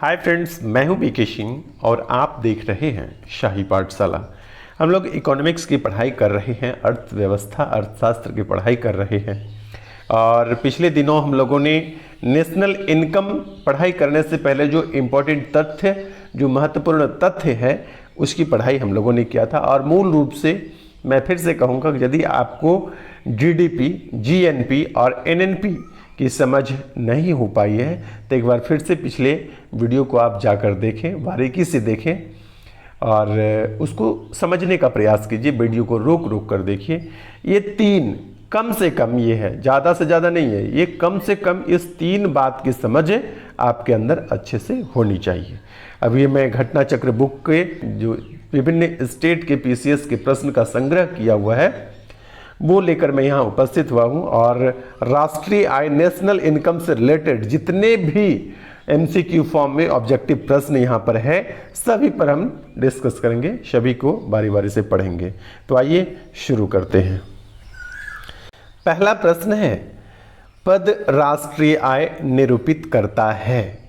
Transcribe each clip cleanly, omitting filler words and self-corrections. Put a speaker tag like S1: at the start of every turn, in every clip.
S1: Hi friends, मैं हूं BK Singh और आप देख रहे हैं शाही पाठशाला। हम लोग इकोनॉमिक्स की पढ़ाई कर रहे हैं, अर्थव्यवस्था अर्थशास्त्र की पढ़ाई कर रहे हैं। और पिछले दिनों हम लोगों ने नेशनल इनकम पढ़ाई करने से पहले जो इम्पोर्टेंट तथ्य, जो महत्वपूर्ण तथ्य है, उसकी पढ़ाई हम लोगों ने किया था। और मूल रूप से मैं फिर से कहूँगा कि यदि आपको जीडीपी, जीएनपी और एनएनपी की समझ नहीं हो पाई है तो एक बार फिर से पिछले वीडियो को आप जाकर देखें, बारीकी से देखें और उसको समझने का प्रयास कीजिए। वीडियो को रोक रोक कर देखिए। ये तीन, कम से कम ये है, ज़्यादा से ज़्यादा नहीं है, ये कम से कम इस तीन बात की समझ आपके अंदर अच्छे से होनी चाहिए। अब ये मैं घटना चक्र बुक के जो विभिन्न स्टेट के पीसीएस के प्रश्न का संग्रह किया हुआ है वो लेकर मैं यहाँ उपस्थित हुआ हूँ। और राष्ट्रीय आय, नेशनल इनकम से रिलेटेड जितने भी एमसीक्यू फॉर्म में ऑब्जेक्टिव प्रश्न यहाँ पर है, सभी पर हम डिस्कस करेंगे, सभी को बारी बारी से पढ़ेंगे। तो आइए शुरू करते हैं। पहला प्रश्न है, पद राष्ट्रीय आय निरूपित करता है।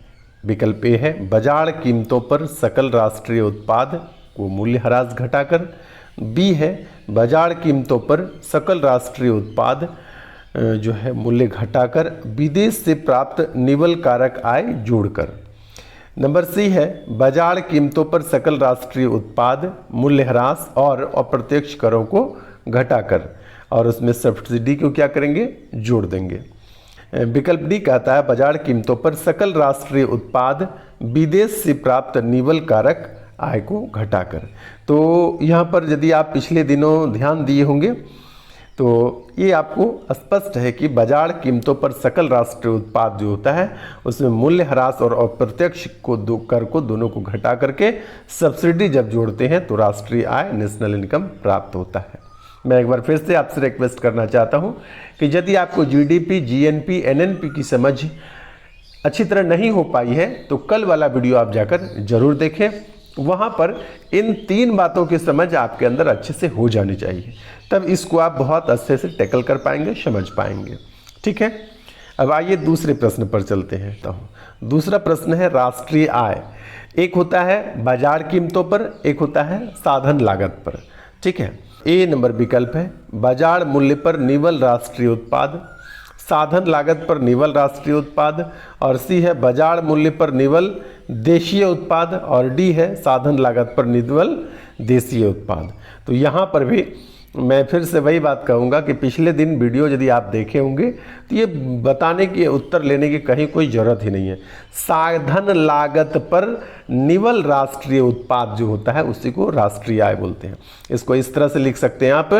S1: विकल्प ए है बाजार कीमतों पर सकल राष्ट्रीय उत्पाद को मूल्यह्रास घटाकर। बी है बाजार कीमतों पर सकल राष्ट्रीय उत्पाद जो है मूल्य घटाकर विदेश से प्राप्त निवल कारक आय जोड़कर। नंबर सी है बाजार कीमतों पर सकल राष्ट्रीय उत्पाद मूल्यह्रास और अप्रत्यक्ष करों को घटाकर, और उसमें सब्सिडी को क्या करेंगे, जोड़ देंगे। विकल्प डी कहता है बाजार कीमतों पर सकल राष्ट्रीय उत्पाद विदेश से प्राप्त निवल कारक आय को घटाकर। तो यहाँ पर यदि आप पिछले दिनों ध्यान दिए होंगे तो ये आपको स्पष्ट है कि बाजार कीमतों पर सकल राष्ट्रीय उत्पाद जो होता है उसमें मूल्यह्रास और अप्रत्यक्ष कर को दोनों को घटा करके सब्सिडी जब जोड़ते हैं तो राष्ट्रीय आय, नेशनल इनकम प्राप्त होता है। मैं एक बार फिर से आपसे रिक्वेस्ट करना चाहता हूँ कि यदि आपको जीडीपी, जीएनपी, एनएनपी की समझ अच्छी तरह नहीं हो पाई है तो कल वाला वीडियो आप जाकर जरूर देखें। वहाँ पर इन तीन बातों की समझ आपके अंदर अच्छे से हो जानी चाहिए, तब इसको आप बहुत अच्छे से टैकल कर पाएंगे, समझ पाएंगे। ठीक है, अब आइए दूसरे प्रश्न पर चलते हैं। तो दूसरा प्रश्न है राष्ट्रीय आय। एक होता है बाजार कीमतों पर, एक होता है साधन लागत पर। ठीक है, ए नंबर विकल्प है बाजार मूल्य पर निवल राष्ट्रीय उत्पाद, साधन लागत पर निवल राष्ट्रीय उत्पाद, और सी है बाजार मूल्य पर निवल देशीय उत्पाद, और डी है साधन लागत पर निवल देशीय उत्पाद। तो यहाँ पर भी मैं फिर से वही बात कहूँगा कि पिछले दिन वीडियो यदि आप देखे होंगे तो ये बताने की, उत्तर लेने की कहीं कोई ज़रूरत ही नहीं है। साधन लागत पर निवल राष्ट्रीय उत्पाद जो होता है उसी को राष्ट्रीय आय बोलते हैं। इसको इस तरह से लिख सकते हैं आप,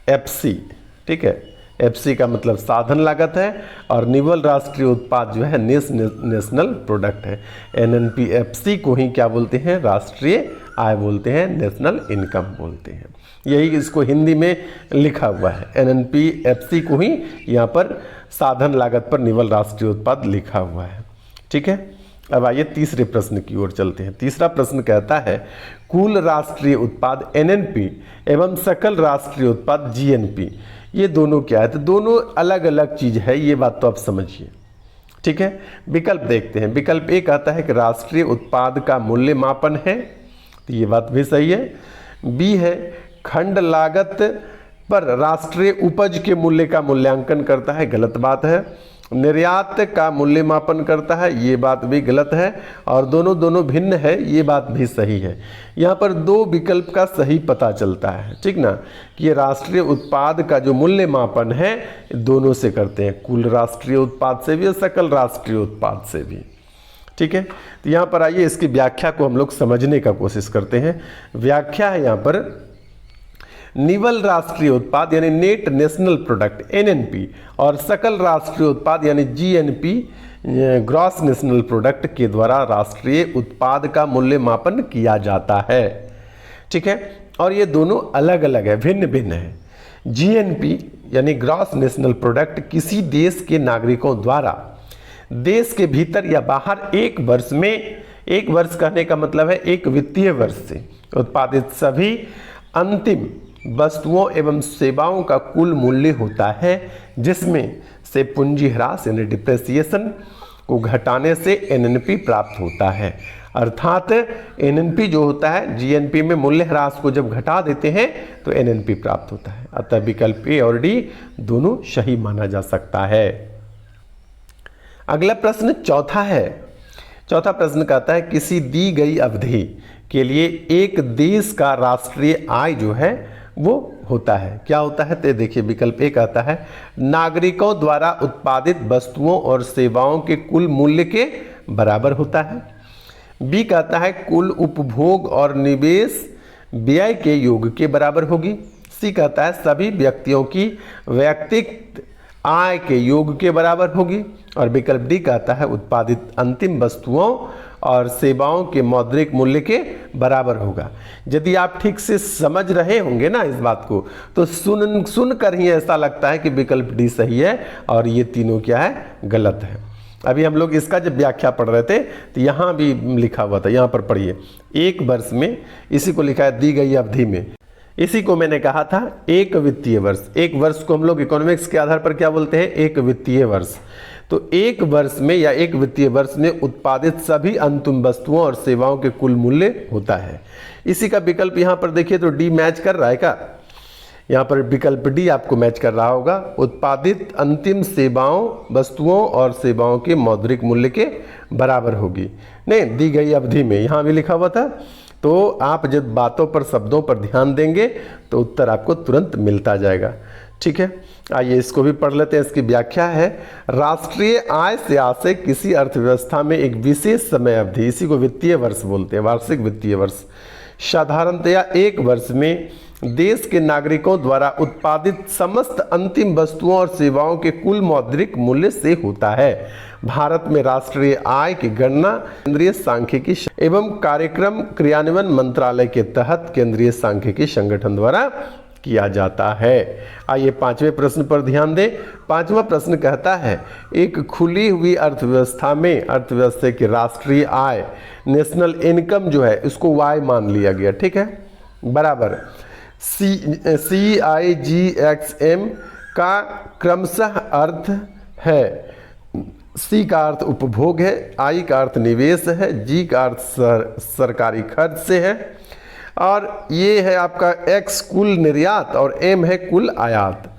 S1: NNPFC। ठीक है, एफसी का मतलब साधन लागत है और निवल राष्ट्रीय उत्पाद जो है नेशनल प्रोडक्ट है। एनएनपीएफसी को ही क्या बोलते हैं, राष्ट्रीय आय बोलते हैं, नेशनल इनकम बोलते हैं। यही इसको हिंदी में लिखा हुआ है, एनएनपीएफसी को ही यहाँ पर साधन लागत पर निवल राष्ट्रीय उत्पाद लिखा हुआ है। ठीक है, अब आइए तीसरे प्रश्न की ओर चलते हैं। तीसरा प्रश्न कहता है कुल राष्ट्रीय उत्पाद एनएनपी एवं सकल राष्ट्रीय उत्पाद जीएनपी, ये दोनों क्या है? तो दोनों अलग अलग चीज है, ये बात तो आप समझिए। ठीक है, विकल्प देखते हैं। विकल्प ए कहता है कि राष्ट्रीय उत्पाद का मूल्य मापन है, तो ये बात भी सही है। बी है खंड लागत पर राष्ट्रीय उपज के मूल्य का मूल्यांकन करता है, गलत बात है। निर्यात का मूल्य मापन करता है, ये बात भी गलत है। और दोनों भिन्न है, ये बात भी सही है। यहाँ पर दो विकल्प का सही पता चलता है, ठीक ना, कि ये राष्ट्रीय उत्पाद का जो मूल्य मापन है दोनों से करते हैं, कुल राष्ट्रीय उत्पाद से भी और सकल राष्ट्रीय उत्पाद से भी। ठीक है, तो यहाँ पर आइए इसकी व्याख्या को हम लोग समझने का कोशिश करते हैं। व्याख्या है यहाँ पर निवल राष्ट्रीय उत्पाद यानी नेट नेशनल प्रोडक्ट एनएनपी और सकल राष्ट्रीय उत्पाद यानी जीएनपी ग्रॉस नेशनल प्रोडक्ट के द्वारा राष्ट्रीय उत्पाद का मूल्य मापन किया जाता है। ठीक है, और ये दोनों अलग अलग है, भिन्न भिन्न है। जीएनपी यानी ग्रॉस नेशनल प्रोडक्ट किसी देश के नागरिकों द्वारा देश के भीतर या बाहर एक वर्ष में, एक वर्ष कहने का मतलब है एक वित्तीय वर्ष से उत्पादित सभी अंतिम वस्तुओं एवं सेवाओं का कुल मूल्य होता है, जिसमें से पूंजी ह्रास यानी डिप्रेसिएशन को घटाने से एनएनपी प्राप्त होता है। अर्थात एनएनपी जो होता है, जीएनपी में मूल्य ह्रास को जब घटा देते हैं तो एनएनपी प्राप्त होता है। अतः विकल्प ए और डी दोनों सही माना जा सकता है। अगला प्रश्न चौथा है। चौथा प्रश्न कहता है किसी दी गई अवधि के लिए एक देश का राष्ट्रीय आय जो है वो होता है, क्या होता है? तो देखिए विकल्प ए कहता है नागरिकों द्वारा उत्पादित वस्तुओं और सेवाओं के कुल मूल्य के बराबर होता है। बी कहता है कुल उपभोग और निवेश व्यय के योग के बराबर होगी। सी कहता है सभी व्यक्तियों की वैयक्तिक आय के योग के बराबर होगी। और विकल्प डी कहता है उत्पादित अंतिम वस्तुओं और सेवाओं के मौद्रिक मूल्य के बराबर होगा। यदि आप ठीक से समझ रहे होंगे ना इस बात को, तो सुन कर ही ऐसा लगता है कि विकल्प डी सही है और ये तीनों क्या है, गलत है। अभी हम लोग इसका जब व्याख्या पढ़ रहे थे तो यहाँ भी लिखा हुआ था, यहाँ पर पढ़िए, एक वर्ष में, इसी को लिखा है दी गई अवधि में, इसी को मैंने कहा था एक वित्तीय वर्ष। एक वर्ष को हम लोग इकोनॉमिक्स के आधार पर क्या बोलते हैं, एक वित्तीय वर्ष। तो एक वर्ष में या एक वित्तीय वर्ष में उत्पादित सभी अंतिम वस्तुओं और सेवाओं के कुल मूल्य होता है। इसी का विकल्प यहाँ पर देखिए तो डी मैच कर रहा है क्या? यहाँ पर विकल्प डी आपको मैच कर रहा होगा। उत्पादित अंतिम सेवाओं, वस्तुओं और सेवाओं के मौद्रिक मूल्य के बराबर होगी। नहीं, दी गई अवधि में यहाँ भी लिखा हुआ था। तो आप जब बातों पर, शब्दों पर ध्यान देंगे तो उत्तर आपको तुरंत मिलता जाएगा। ठीक है, आइए इसको भी पढ़ लेते हैं। इसकी व्याख्या है राष्ट्रीय आय से आशय किसी अर्थव्यवस्था में एक विशेष समय अवधि, इसी को वित्तीय वर्ष बोलते हैं, वार्षिक वित्तीय वर्ष। साधारणतया एक वर्ष में देश के नागरिकों द्वारा उत्पादित समस्त अंतिम वस्तुओं और सेवाओं के कुल मौद्रिक मूल्य से होता है। भारत में राष्ट्रीय आय की गणना केंद्रीय सांख्यिकी एवं कार्यक्रम क्रियान्वयन मंत्रालय के तहत केंद्रीय सांख्यिकी संगठन द्वारा किया जाता है। आइए पांचवें प्रश्न पर ध्यान दें। पांचवा प्रश्न कहता है एक खुली हुई अर्थव्यवस्था में अर्थव्यवस्था की राष्ट्रीय आय, नेशनल इनकम जो है इसको वाई मान लिया गया। ठीक है, बराबर CIGXM का क्रमशः अर्थ है, सी का अर्थ उपभोग है, आई का अर्थ निवेश है, जी का अर्थ सरकारी खर्च से है, और ये है आपका एक्स कुल निर्यात और एम है कुल आयात।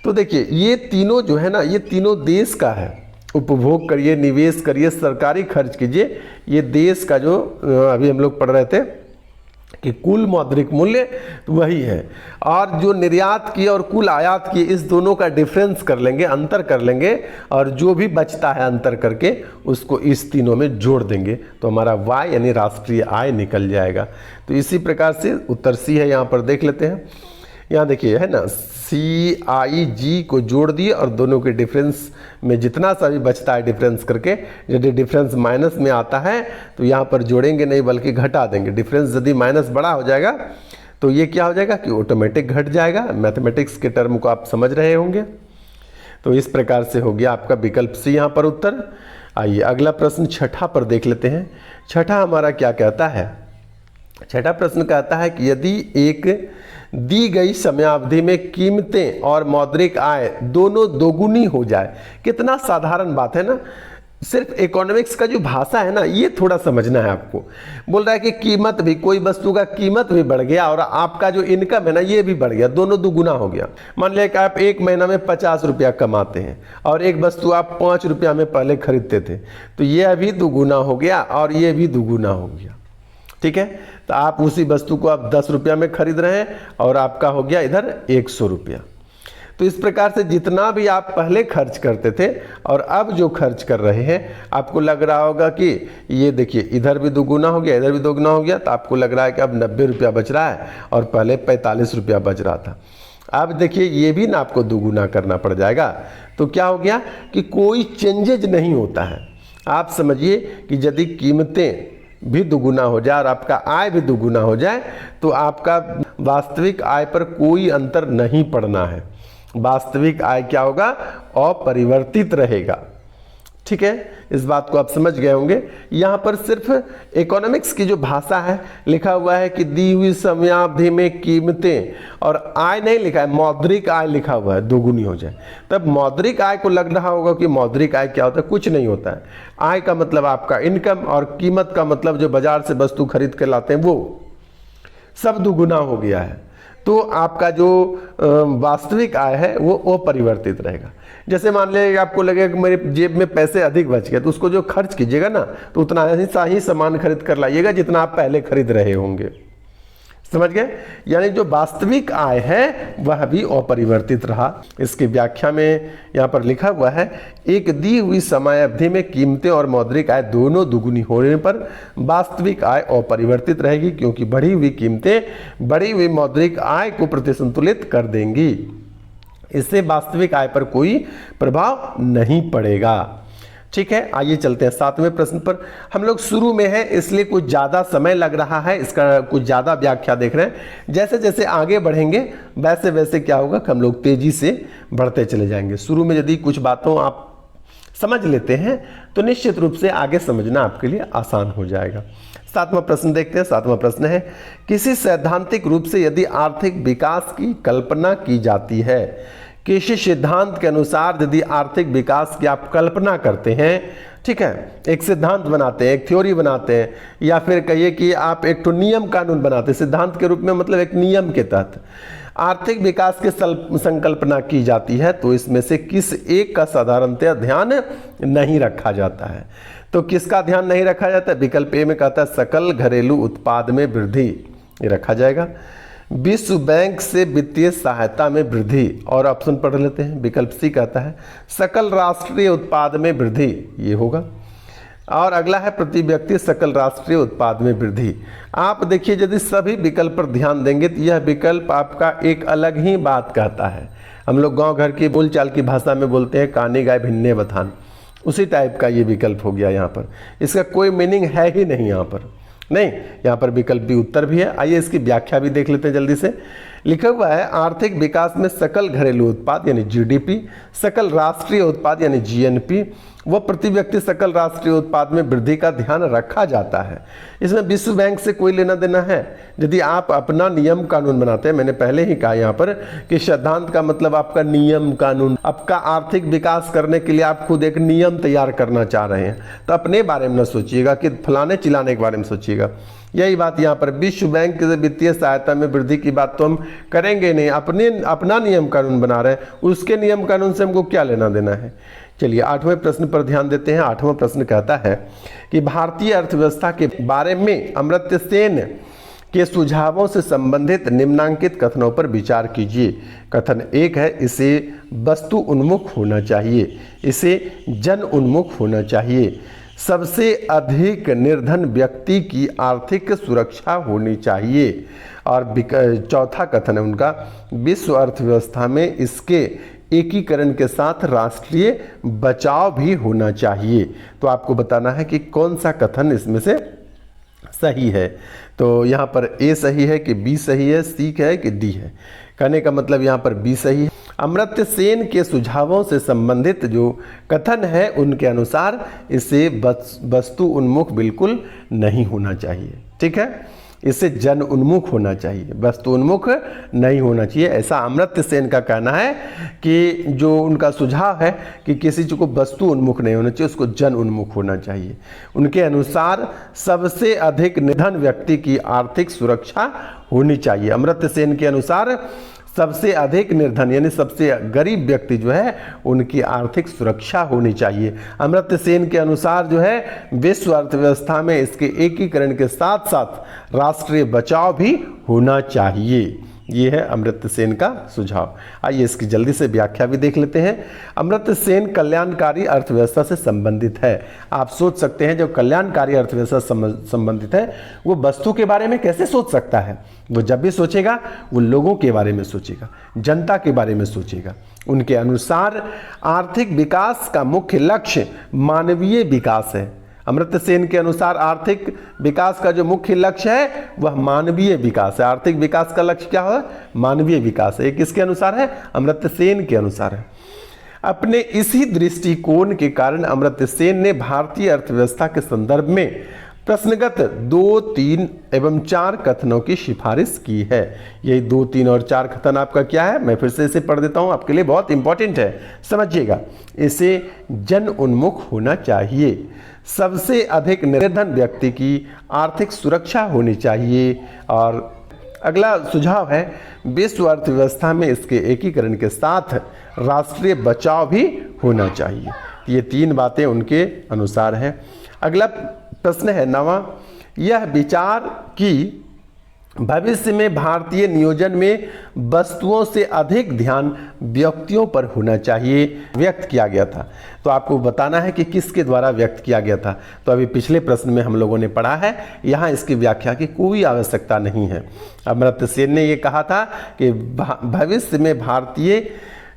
S1: तो देखिए ये तीनों जो है ना, ये तीनों देश का है। उपभोग करिए, निवेश करिए, सरकारी खर्च कीजिए, ये देश का जो अभी हम लोग पढ़ रहे थे कि कुल मौद्रिक मूल्य वही है। और जो निर्यात की और कुल आयात की, इस दोनों का डिफरेंस कर लेंगे, अंतर कर लेंगे, और जो भी बचता है अंतर करके उसको इस तीनों में जोड़ देंगे तो हमारा वाई यानी राष्ट्रीय आय निकल जाएगा। तो इसी प्रकार से उत्तर सी है, यहाँ पर देख लेते हैं। यहाँ देखिए है ना, CIG को जोड़ दिए और दोनों के डिफरेंस में जितना सा भी बचता है डिफरेंस करके, यदि डिफरेंस माइनस में आता है तो यहाँ पर जोड़ेंगे नहीं बल्कि घटा देंगे। डिफरेंस यदि माइनस बड़ा हो जाएगा तो ये क्या हो जाएगा कि ऑटोमेटिक घट जाएगा। मैथमेटिक्स के टर्म को आप समझ रहे होंगे। तो इस प्रकार से हो गया आपका विकल्प सी यहाँ पर उत्तर। आइए अगला प्रश्न छठा पर देख लेते हैं। छठा हमारा क्या कहता है? छठा प्रश्न कहता है कि यदि एक दी गई समयावधि में कीमतें और मौद्रिक आय दोनों दोगुनी हो जाए। कितना साधारण बात है ना, सिर्फ इकोनॉमिक्स का जो भाषा है ना ये थोड़ा समझना है आपको। बोल रहा है कि कीमत भी, कोई वस्तु का कीमत भी बढ़ गया और आपका जो इनकम है ना ये भी बढ़ गया, दोनों दुगुना हो गया। मान लिया कि आप एक महीना में 50 रुपया कमाते हैं और एक वस्तु आप 5 रुपया में पहले खरीदते थे, तो ये अभी दुगुना हो गया और ये भी दुगुना हो गया। ठीक है, तो आप उसी वस्तु को आप 10 रुपया में खरीद रहे हैं और आपका हो गया इधर 100 रुपया। तो इस प्रकार से जितना भी आप पहले खर्च करते थे और अब जो खर्च कर रहे हैं, आपको लग रहा होगा कि ये देखिए इधर भी दुगुना हो गया, इधर भी दुगुना हो गया, तो आपको लग रहा है कि अब 90 रुपया बच रहा है और पहले 45 रुपया बच रहा था। अब देखिए ये भी ना आपको दुगुना करना पड़ जाएगा। तो क्या हो गया कि कोई चेंजेज नहीं होता है। आप समझिए कि यदि कीमतें भी दुगुना हो जाए और आपका आय भी दुगुना हो जाए तो आपका वास्तविक आय पर कोई अंतर नहीं पड़ना है। वास्तविक आय क्या होगा? अपरिवर्तित रहेगा। ठीक है, इस बात को आप समझ गए होंगे। यहाँ पर सिर्फ इकोनॉमिक्स की जो भाषा है लिखा हुआ है कि दी हुई समयावधि में कीमतें, और आय नहीं लिखा है, मौद्रिक आय लिखा हुआ है, दोगुनी हो जाए। तब मौद्रिक आय को लग रहा होगा कि मौद्रिक आय क्या होता है, कुछ नहीं होता है। आय का मतलब आपका इनकम, और कीमत का मतलब जो बाजार से वस्तु खरीद के लाते हैं वो, सब दुगुना हो गया है। तो आपका जो वास्तविक आय है वो अपरिवर्तित रहेगा। जैसे मान लीजिए आपको लगेगा कि मेरे जेब में पैसे अधिक बच गए, तो उसको जो खर्च कीजिएगा ना, तो उतना ही सामान खरीद कर लाइएगा जितना आप पहले खरीद रहे होंगे। समझ गए? यानी जो वास्तविक आय है वह भी अपरिवर्तित रहा। इसकी व्याख्या में यहाँ पर लिखा हुआ है, एक दी हुई समय अवधि में कीमतें और मौद्रिक आय दोनों दुगुनी होने पर वास्तविक आय अपरिवर्तित रहेगी, क्योंकि बढ़ी हुई कीमतें बढ़ी हुई मौद्रिक आय को प्रतिसंतुलित कर देंगी। इससे वास्तविक आय पर कोई प्रभाव नहीं पड़ेगा। ठीक है, आइए चलते हैं 7वें प्रश्न पर। हम लोग शुरू में है इसलिए कुछ ज़्यादा समय लग रहा है, इसका कुछ ज़्यादा व्याख्या देख रहे हैं। जैसे जैसे आगे बढ़ेंगे वैसे वैसे क्या होगा कि हम लोग तेज़ी से बढ़ते चले जाएंगे। शुरू में यदि कुछ बातों आप समझ लेते हैं तो निश्चित रूप से आगे समझना आपके लिए आसान हो जाएगा। 7वां प्रश्न देखते हैं। 7वां प्रश्न है, किसी सैद्धांतिक रूप से यदि आर्थिक विकास की कल्पना की जाती है, किसी सिद्धांत के अनुसार यदि आर्थिक विकास की आप कल्पना करते हैं, ठीक है, एक सिद्धांत बनाते हैं, एक थ्योरी बनाते हैं, या फिर कहिए कि आप एक तो नियम कानून बनाते हैं, सिद्धांत के रूप में मतलब एक नियम के तहत आर्थिक विकास की संकल्पना की जाती है, तो इसमें से किस एक का साधारणतः ध्यान नहीं रखा जाता है। तो किसका ध्यान नहीं रखा जाता है? विकल्प ए में कहता है सकल घरेलू उत्पाद में वृद्धि, ये रखा जाएगा। विश्व बैंक से वित्तीय सहायता में वृद्धि, और ऑप्शन पढ़ लेते हैं। विकल्प सी कहता है सकल राष्ट्रीय उत्पाद में वृद्धि, ये होगा। और अगला है प्रति व्यक्ति सकल राष्ट्रीय उत्पाद में वृद्धि। आप देखिए यदि सभी विकल्प पर ध्यान देंगे तो यह विकल्प आपका एक अलग ही बात कहता है। हम लोग गांव घर की बोलचाल की भाषा में बोलते हैं कानी गाय भिन्ने बथान, उसी टाइप का ये विकल्प हो गया यहाँ पर। इसका कोई मीनिंग है ही नहीं यहाँ पर, नहीं, यहाँ पर विकल्प भी उत्तर भी है। आइए इसकी व्याख्या भी देख लेते हैं जल्दी से। लिखा हुआ है आर्थिक विकास में सकल घरेलू उत्पाद यानी जीडीपी, सकल राष्ट्रीय उत्पाद यानी जीएनपी व प्रति व्यक्ति सकल राष्ट्रीय उत्पाद में वृद्धि का ध्यान रखा जाता है। इसमें विश्व बैंक से कोई लेना देना है। यदि आप अपना नियम कानून बनाते हैं, मैंने पहले ही कहा यहाँ पर कि सिद्धांत का मतलब आपका नियम कानून, आपका आर्थिक विकास करने के लिए आप खुद एक नियम तैयार करना चाह रहे हैं, तो अपने बारे में न सोचिएगा कि फलाने चिलाने के बारे में सोचिएगा। यही बात यहाँ पर विश्व बैंक के वित्तीय सहायता में वृद्धि की बात तो हम करेंगे नहीं, अपना नियम कानून बना रहे हैं, उसके नियम कानून से हमको क्या लेना देना है। चलिए 8वें प्रश्न पर ध्यान देते हैं। 8वां प्रश्न कहता है कि भारतीय अर्थव्यवस्था के बारे में अमर्त्य सेन के सुझावों से संबंधित निम्नांकित कथनों पर विचार कीजिए। कथन 1 है इसे वस्तु उन्मुख होना चाहिए, इसे जन उन्मुख होना चाहिए, सबसे अधिक निर्धन व्यक्ति की आर्थिक सुरक्षा होनी चाहिए, और चौथा कथन है उनका विश्व अर्थव्यवस्था में इसके एकीकरण के साथ राष्ट्रीय बचाव भी होना चाहिए। तो आपको बताना है कि कौन सा कथन इसमें से सही है। तो यहाँ पर ए सही है कि बी सही है, सी है कि डी है। कहने का मतलब यहाँ पर बी सही है। अमर्त्य सेन के सुझावों से संबंधित जो कथन है उनके अनुसार इसे वस्तु उन्मुख बिल्कुल नहीं होना चाहिए, ठीक है, इसे जन उन्मुख होना चाहिए, वस्तु उन्मुख नहीं होना चाहिए। ऐसा अमर्त्य सेन का कहना है कि जो उनका सुझाव है कि किसी चीज़ को वस्तु उन्मुख नहीं होना चाहिए, उसको जन उन्मुख होना चाहिए। उनके अनुसार सबसे अधिक निर्धन व्यक्ति की आर्थिक सुरक्षा होनी चाहिए। अमर्त्य सेन के अनुसार सबसे अधिक निर्धन यानी सबसे गरीब व्यक्ति जो है उनकी आर्थिक सुरक्षा होनी चाहिए। अमर्त्य सेन के अनुसार जो है विश्व अर्थव्यवस्था में इसके एकीकरण के साथ साथ राष्ट्रीय बचाव भी होना चाहिए। ये है अमर्त्य सेन का सुझाव। आइए इसकी जल्दी से व्याख्या भी देख लेते हैं। अमर्त्य सेन कल्याणकारी अर्थव्यवस्था से संबंधित है। आप सोच सकते हैं जो कल्याणकारी अर्थव्यवस्था संबंधित है वो वस्तु के बारे में कैसे सोच सकता है। वो जब भी सोचेगा वो लोगों के बारे में सोचेगा, जनता के बारे में सोचेगा। उनके अनुसार आर्थिक विकास का मुख्य लक्ष्य मानवीय विकास है। अमर्त्य सेन के अनुसार आर्थिक विकास का जो मुख्य लक्ष्य है वह मानवीय विकास है। आर्थिक विकास का लक्ष्य क्या है? मानवीय विकास है। ये किसके अनुसार है? अमर्त्य सेन के अनुसार है। अपने इसी दृष्टिकोण के कारण अमर्त्य सेन ने भारतीय अर्थव्यवस्था के संदर्भ में प्रश्नगत 2, 3 एवं 4 कथनों की सिफारिश की है। यही 2, 3 और 4 कथन आपका क्या है, मैं फिर से इसे पढ़ देता हूं, आपके लिए बहुत इंपॉर्टेंट है, समझिएगा। इसे जन उन्मुख होना चाहिए, सबसे अधिक निर्धन व्यक्ति की आर्थिक सुरक्षा होनी चाहिए, और अगला सुझाव है विश्व अर्थव्यवस्था में इसके एकीकरण के साथ राष्ट्रीय बचाव भी होना चाहिए। ये 3 बातें उनके अनुसार हैं। अगला प्रश्न है 9वां, यह विचार कि भविष्य में भारतीय नियोजन में वस्तुओं से अधिक ध्यान व्यक्तियों पर होना चाहिए, व्यक्त किया गया था। तो आपको बताना है कि किसके द्वारा व्यक्त किया गया था। तो अभी पिछले प्रश्न में हम लोगों ने पढ़ा है, यहाँ इसकी व्याख्या की कोई आवश्यकता नहीं है। अमर्त्य सेन ने ये कहा था कि भविष्य में भारतीय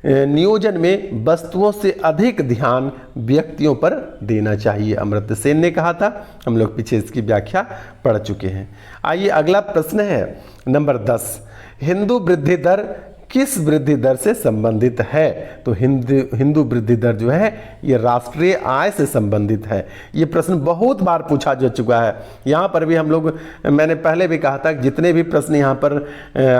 S1: नियोजन में वस्तुओं से अधिक ध्यान व्यक्तियों पर देना चाहिए, अमर्त्य सेन ने कहा था। हम लोग पीछे इसकी व्याख्या पढ़ चुके हैं। आइए अगला प्रश्न है नंबर 10, हिंदू वृद्धि दर किस वृद्धि दर से संबंधित है। तो हिंदू वृद्धि दर जो है ये राष्ट्रीय आय से संबंधित है। ये प्रश्न बहुत बार पूछा जा चुका है। यहाँ पर भी हम लोग, मैंने पहले भी कहा था कि जितने भी प्रश्न यहाँ पर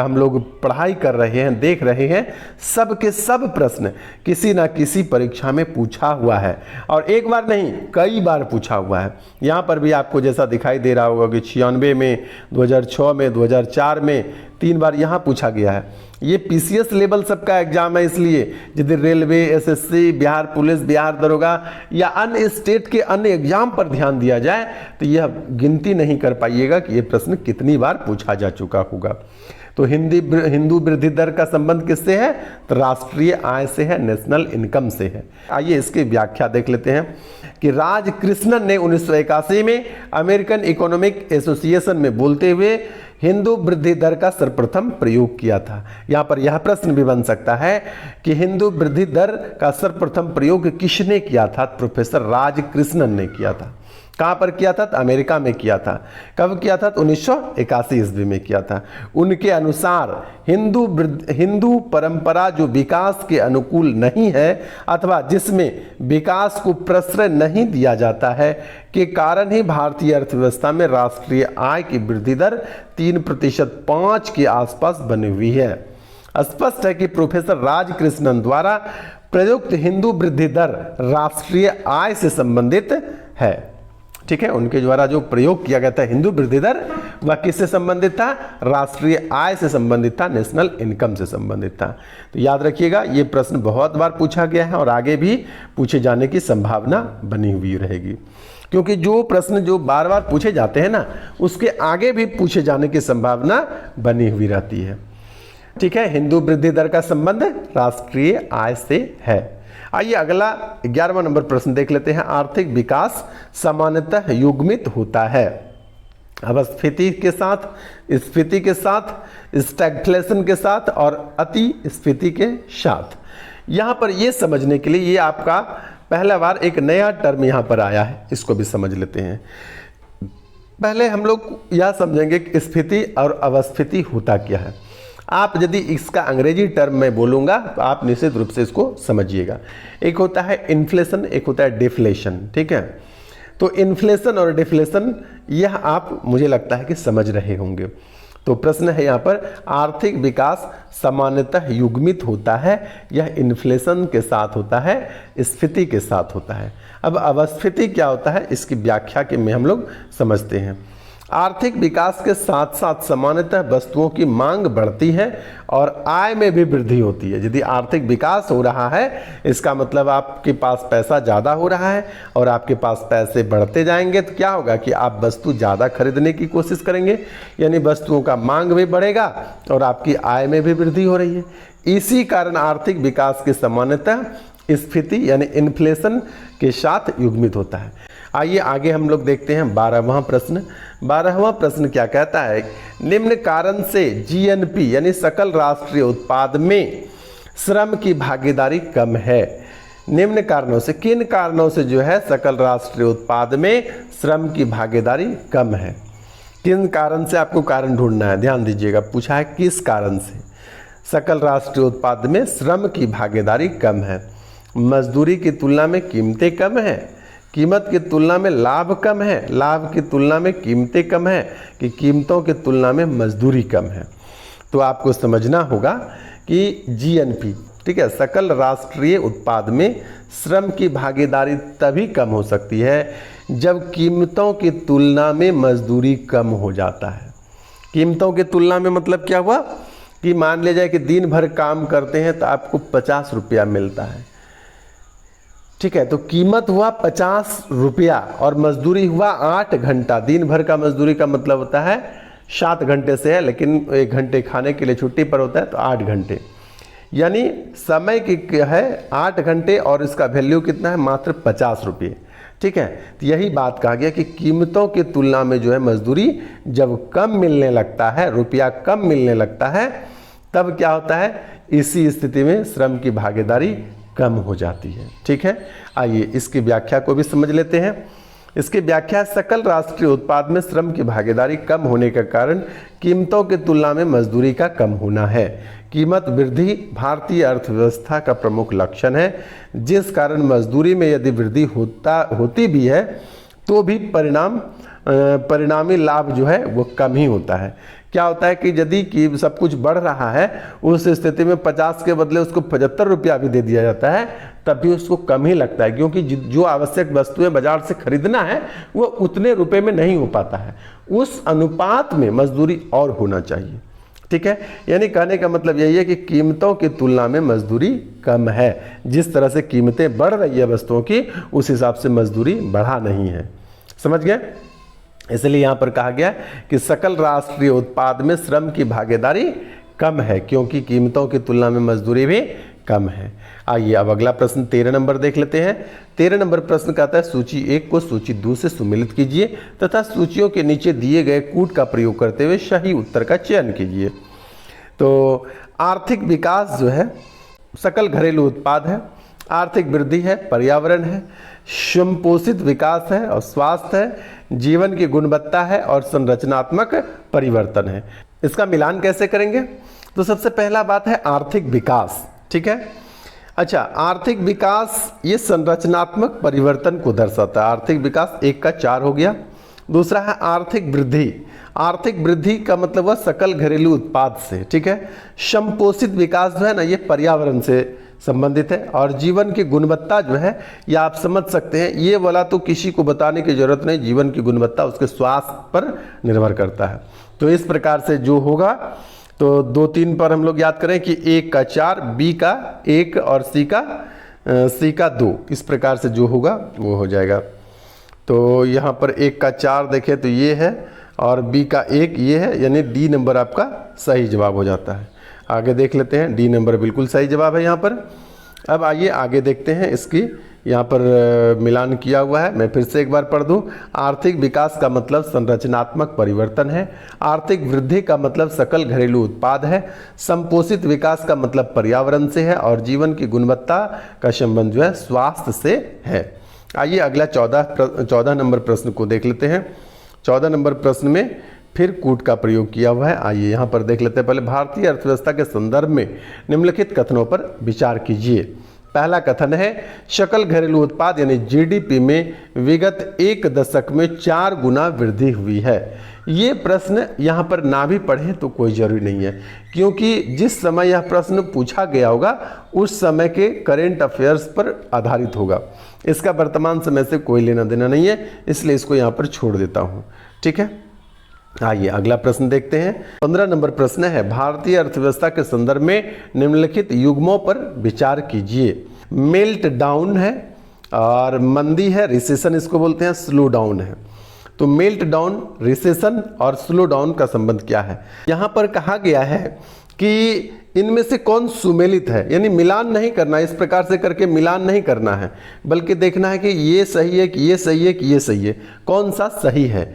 S1: हम लोग पढ़ाई कर रहे हैं, देख रहे हैं, सब के सब प्रश्न किसी ना किसी परीक्षा में पूछा हुआ है, और एक बार नहीं कई बार पूछा हुआ है। यहाँ पर भी आपको जैसा दिखाई दे रहा होगा कि 96 में, 2006 में, 2004 में 3 बार यहाँ पूछा गया है। ये पीसीएस लेवल सबका एग्जाम है, इसलिए यदि railway, SSC, Bihar police, Bihar दरोगा या अन्य स्टेट के अन्य एग्जाम पर ध्यान दिया जाए तो यह गिनती नहीं कर पाइएगा कि यह प्रश्न कितनी बार पूछा जा चुका होगा। तो हिंदू वृद्धि दर का संबंध किससे है, तो राष्ट्रीय आय से है, नेशनल इनकम से है। आइए इसकी व्याख्या देख लेते हैं कि राजकृष्णन ने 1981 में अमेरिकन इकोनॉमिक एसोसिएशन में बोलते हुए हिंदू वृद्धि दर का सर्वप्रथम प्रयोग किया था। यहाँ पर यह प्रश्न भी बन सकता है कि हिंदू वृद्धि दर का सर्वप्रथम प्रयोग किसने किया था। प्रोफेसर राजकृष्णन ने किया था। कहाँ पर किया था, तो अमेरिका में किया था। कब किया था, तो 1981 ईस्वी में किया था। उनके अनुसार हिंदू परंपरा जो विकास के अनुकूल नहीं है अथवा जिसमें विकास को प्रश्रय नहीं दिया जाता है के कारण ही भारतीय अर्थव्यवस्था में राष्ट्रीय आय की वृद्धि दर 3% 5 के आसपास बनी हुई है। स्पष्ट है कि प्रोफेसर राजकृष्णन द्वारा प्रयुक्त हिंदू वृद्धि दर राष्ट्रीय आय से संबंधित है। ठीक है, उनके द्वारा जो प्रयोग किया गया था हिंदू वृद्धि दर, वह किससे संबंधित था, राष्ट्रीय आय से संबंधित था, नेशनल इनकम से संबंधित था। तो याद रखिएगा ये प्रश्न बहुत बार पूछा गया है और आगे भी पूछे जाने की संभावना बनी हुई रहेगी, क्योंकि जो प्रश्न जो बार बार पूछे जाते हैं ना, उसके आगे भी पूछे जाने की संभावना बनी हुई रहती है। ठीक है, हिंदू वृद्धि दर का संबंध राष्ट्रीय आय से है। आइए अगला 11वां नंबर प्रश्न देख लेते हैं। आर्थिक विकास सामान्यतः युग्मित होता है अपस्फीति के साथ, स्फीति के साथ, स्टैग्फ्लेशन के साथ और अति स्फीति के साथ। यहाँ पर ये समझने के लिए ये आपका पहला बार एक नया टर्म यहाँ पर आया है, इसको भी समझ लेते हैं। पहले हम लोग यह समझेंगे कि स्फीति और अवस्थिति होता क्या है। आप यदि इसका अंग्रेजी टर्म में बोलूँगा तो आप निश्चित रूप से इसको समझिएगा। एक होता है इन्फ्लेशन, एक होता है डिफ्लेशन। ठीक है, तो इन्फ्लेशन और डिफ्लेशन यह आप मुझे लगता है कि समझ रहे होंगे। तो प्रश्न है यहाँ पर, आर्थिक विकास सामान्यतः युग्मित होता है, यह इन्फ्लेशन के साथ होता है, स्फीति के साथ होता है। अब अवस्थिति क्या होता है, इसकी व्याख्या के में हम लोग समझते हैं। आर्थिक विकास के साथ साथ सामान्यतः वस्तुओं की मांग बढ़ती है और आय में भी वृद्धि होती है। यदि आर्थिक विकास हो रहा है, इसका मतलब आपके पास पैसा ज़्यादा हो रहा है और आपके पास पैसे बढ़ते जाएंगे तो क्या होगा कि आप वस्तु ज़्यादा खरीदने की कोशिश करेंगे, यानी वस्तुओं का मांग भी बढ़ेगा और आपकी आय में भी वृद्धि हो रही है। इसी कारण आर्थिक विकास के सामान्यतः स्फीति यानी इन्फ्लेशन के साथ युग्मित होता है। आइए आगे हम लोग देखते हैं 12वां प्रश्न। 12वां प्रश्न क्या कहता है, निम्न कारण से जीएनपी यानी सकल राष्ट्रीय उत्पाद में श्रम की भागीदारी कम है। निम्न कारणों से, किन कारणों से जो है सकल राष्ट्रीय उत्पाद में श्रम की भागीदारी कम है। किन कारण से, आपको कारण ढूंढना है, ध्यान दीजिएगा। पूछा है किस कारण से सकल राष्ट्रीय उत्पाद में श्रम की भागीदारी कम है। मजदूरी की तुलना में कीमतें कम हैं, कीमत की तुलना में लाभ कम है, लाभ की तुलना में कीमतें कम है, कि कीमतों की तुलना में मजदूरी कम है। तो आपको समझना होगा कि जीएनपी, ठीक है, सकल राष्ट्रीय उत्पाद में श्रम की भागीदारी तभी कम हो सकती है जब कीमतों की तुलना में मजदूरी कम हो जाता है। कीमतों की तुलना में मतलब क्या हुआ कि मान लिया जाए कि दिन भर काम करते हैं तो आपको 50 रुपया मिलता है, ठीक है, तो कीमत हुआ 50 रुपया और मजदूरी हुआ 8 घंटा। दिन भर का मजदूरी का मतलब होता है 7 घंटे से है, लेकिन 1 घंटे खाने के लिए छुट्टी पर होता है तो 8 घंटे, यानी समय की है 8 घंटे और इसका वैल्यू कितना है, मात्र 50 रुपये, ठीक है। तो यही बात कहा गया कि कीमतों की तुलना में जो है मजदूरी जब कम मिलने लगता है, रुपया कम मिलने लगता है, तब क्या होता है, इसी स्थिति में श्रम की भागीदारी कम हो जाती है, ठीक है। आइए इसकी व्याख्या को भी समझ लेते हैं। इसकी व्याख्या, सकल राष्ट्रीय उत्पाद में श्रम की भागीदारी कम होने का कारण कीमतों की तुलना में मजदूरी का कम होना है। कीमत वृद्धि भारतीय अर्थव्यवस्था का प्रमुख लक्षण है, जिस कारण मजदूरी में यदि वृद्धि होती भी है तो भी परिणामी लाभ जो है वो कम ही होता है। क्या होता है कि यदि कि सब कुछ बढ़ रहा है, उस स्थिति में 50 के बदले उसको 75 रुपया भी दे दिया जाता है, तब भी उसको कम ही लगता है, क्योंकि जो आवश्यक वस्तुएं बाजार से खरीदना है वो उतने रुपए में नहीं हो पाता है। उस अनुपात में मजदूरी और होना चाहिए, ठीक है। यानी कहने का मतलब यही है कि कीमतों की तुलना में मजदूरी कम है। जिस तरह से कीमतें बढ़ रही है वस्तुओं की, उस हिसाब से मजदूरी बढ़ा नहीं है। समझ गए? इसलिए यहाँ पर कहा गया कि सकल राष्ट्रीय उत्पाद में श्रम की भागीदारी कम है, क्योंकि कीमतों की तुलना में मजदूरी भी कम है। आइए अब अगला प्रश्न 13 नंबर देख लेते हैं। 13 नंबर प्रश्न कहता है, सूची 1 को सूची 2 से सुमेलित कीजिए तथा सूचियों के नीचे दिए गए कूट का प्रयोग करते हुए सही उत्तर का चयन कीजिए। तो आर्थिक विकास जो है सकल घरेलू उत्पाद है, आर्थिक वृद्धि है, पर्यावरण है, संपोषित विकास है और स्वास्थ्य है, जीवन की गुणवत्ता है और संरचनात्मक परिवर्तन है। इसका मिलान कैसे करेंगे? तो सबसे पहला बात है आर्थिक विकास, ठीक है। अच्छा, आर्थिक विकास ये संरचनात्मक परिवर्तन को दर्शाता है। आर्थिक विकास 1 का 4 हो गया। दूसरा है आर्थिक वृद्धि। आर्थिक वृद्धि का मतलब है सकल घरेलू उत्पाद से, ठीक है। संपोषित विकास जो है ना, ये पर्यावरण से संबंधित है। और जीवन की गुणवत्ता जो है, ये आप समझ सकते हैं, ये वाला तो किसी को बताने की जरूरत नहीं। जीवन की गुणवत्ता उसके स्वास्थ्य पर निर्भर करता है। तो इस प्रकार से जो होगा, तो 2-3 पर हम लोग याद करें कि 1 का 4, B का 1 और C का 2, इस प्रकार से जो होगा वो हो जाएगा। तो यहाँ पर 1 का 4 देखें तो ये है और B का 1 ये है, यानी D नंबर आपका सही जवाब हो जाता है। आगे देख लेते हैं, D नंबर बिल्कुल सही जवाब है यहाँ पर। अब आइए आगे देखते हैं, इसकी यहाँ पर मिलान किया हुआ है। मैं फिर से एक बार पढ़ दूँ। आर्थिक विकास का मतलब संरचनात्मक परिवर्तन है, आर्थिक वृद्धि का मतलब सकल घरेलू उत्पाद है, संपोषित विकास का मतलब पर्यावरण से है और जीवन की गुणवत्ता का संबंध जो है स्वास्थ्य से है। आइए अगला 14 नंबर प्रश्न को देख लेते हैं। 14 नंबर प्रश्न में फिर कूट का प्रयोग किया हुआ है। आइए यहाँ पर देख लेते हैं। पहले भारतीय अर्थव्यवस्था के संदर्भ में निम्नलिखित कथनों पर विचार कीजिए। पहला कथन है, सकल घरेलू उत्पाद यानी जीडीपी में विगत 1 दशक में 4 गुना वृद्धि हुई है। ये प्रश्न यहाँ पर ना भी पढ़े तो कोई जरूरी नहीं है, क्योंकि जिस समय यह प्रश्न पूछा गया होगा उस समय के करेंट अफेयर्स पर आधारित होगा। इसका वर्तमान समय से कोई लेना देना नहीं है, इसलिए इसको यहाँ पर छोड़ देता हूँ, ठीक है। आइए अगला प्रश्न देखते हैं। 15 नंबर प्रश्न है, भारतीय अर्थव्यवस्था के संदर्भ में निम्नलिखित युग्मों पर विचार कीजिए। मेल्ट डाउन है और मंदी है, रिसेशन इसको बोलते हैं, स्लो डाउन है। तो मेल्ट डाउन, रिसेशन और स्लो डाउन का संबंध क्या है? यहाँ पर कहा गया है कि इनमें से कौन सुमेलित है, यानी मिलान नहीं करना, इस प्रकार से करके मिलान नहीं करना है, बल्कि देखना है कि ये सही है कि ये सही है कि ये सही है, कौन सा सही है।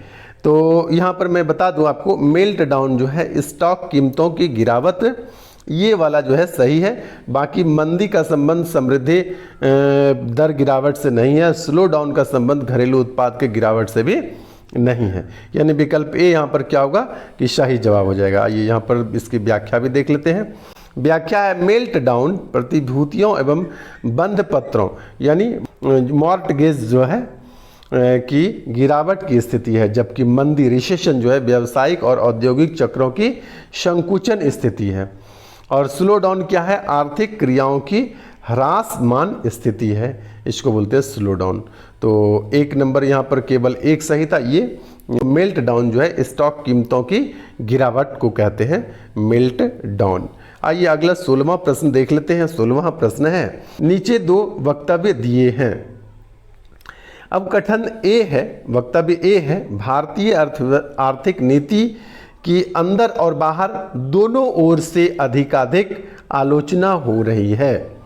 S1: तो यहाँ पर मैं बता दूं आपको, मेल्ट डाउन जो है स्टॉक कीमतों की गिरावट, ये वाला जो है सही है। बाकी मंदी का संबंध समृद्धि दर गिरावट से नहीं है। स्लो डाउन का संबंध घरेलू उत्पाद के गिरावट से भी नहीं है, यानी विकल्प ए यहाँ पर क्या होगा कि सही जवाब हो जाएगा। आइए यहाँ पर इसकी व्याख्या भी देख लेते हैं। व्याख्या है मेल्ट डाउन प्रतिभूतियों एवं बंध पत्रों यानी मॉर्टगेज जो है की गिरावट की स्थिति है, जबकि मंदी रिसेशन जो है व्यावसायिक और औद्योगिक चक्रों की संकुचन स्थिति है। और स्लो डाउन क्या है? आर्थिक क्रियाओं की ह्रासमान स्थिति है, इसको बोलते हैं स्लो डाउन। तो एक नंबर यहाँ पर केवल एक सही था। ये मेल्ट डाउन जो है स्टॉक कीमतों की गिरावट को कहते हैं मेल्ट डाउन। आइए अगला 16वां प्रश्न देख लेते हैं। 16वां प्रश्न है, नीचे दो वक्तव्य दिए हैं। अब कथन ए है, वक्तव्य ए है, भारतीय आर्थिक नीति की अंदर और बाहर दोनों ओर से अधिकाधिक आलोचना हो रही है।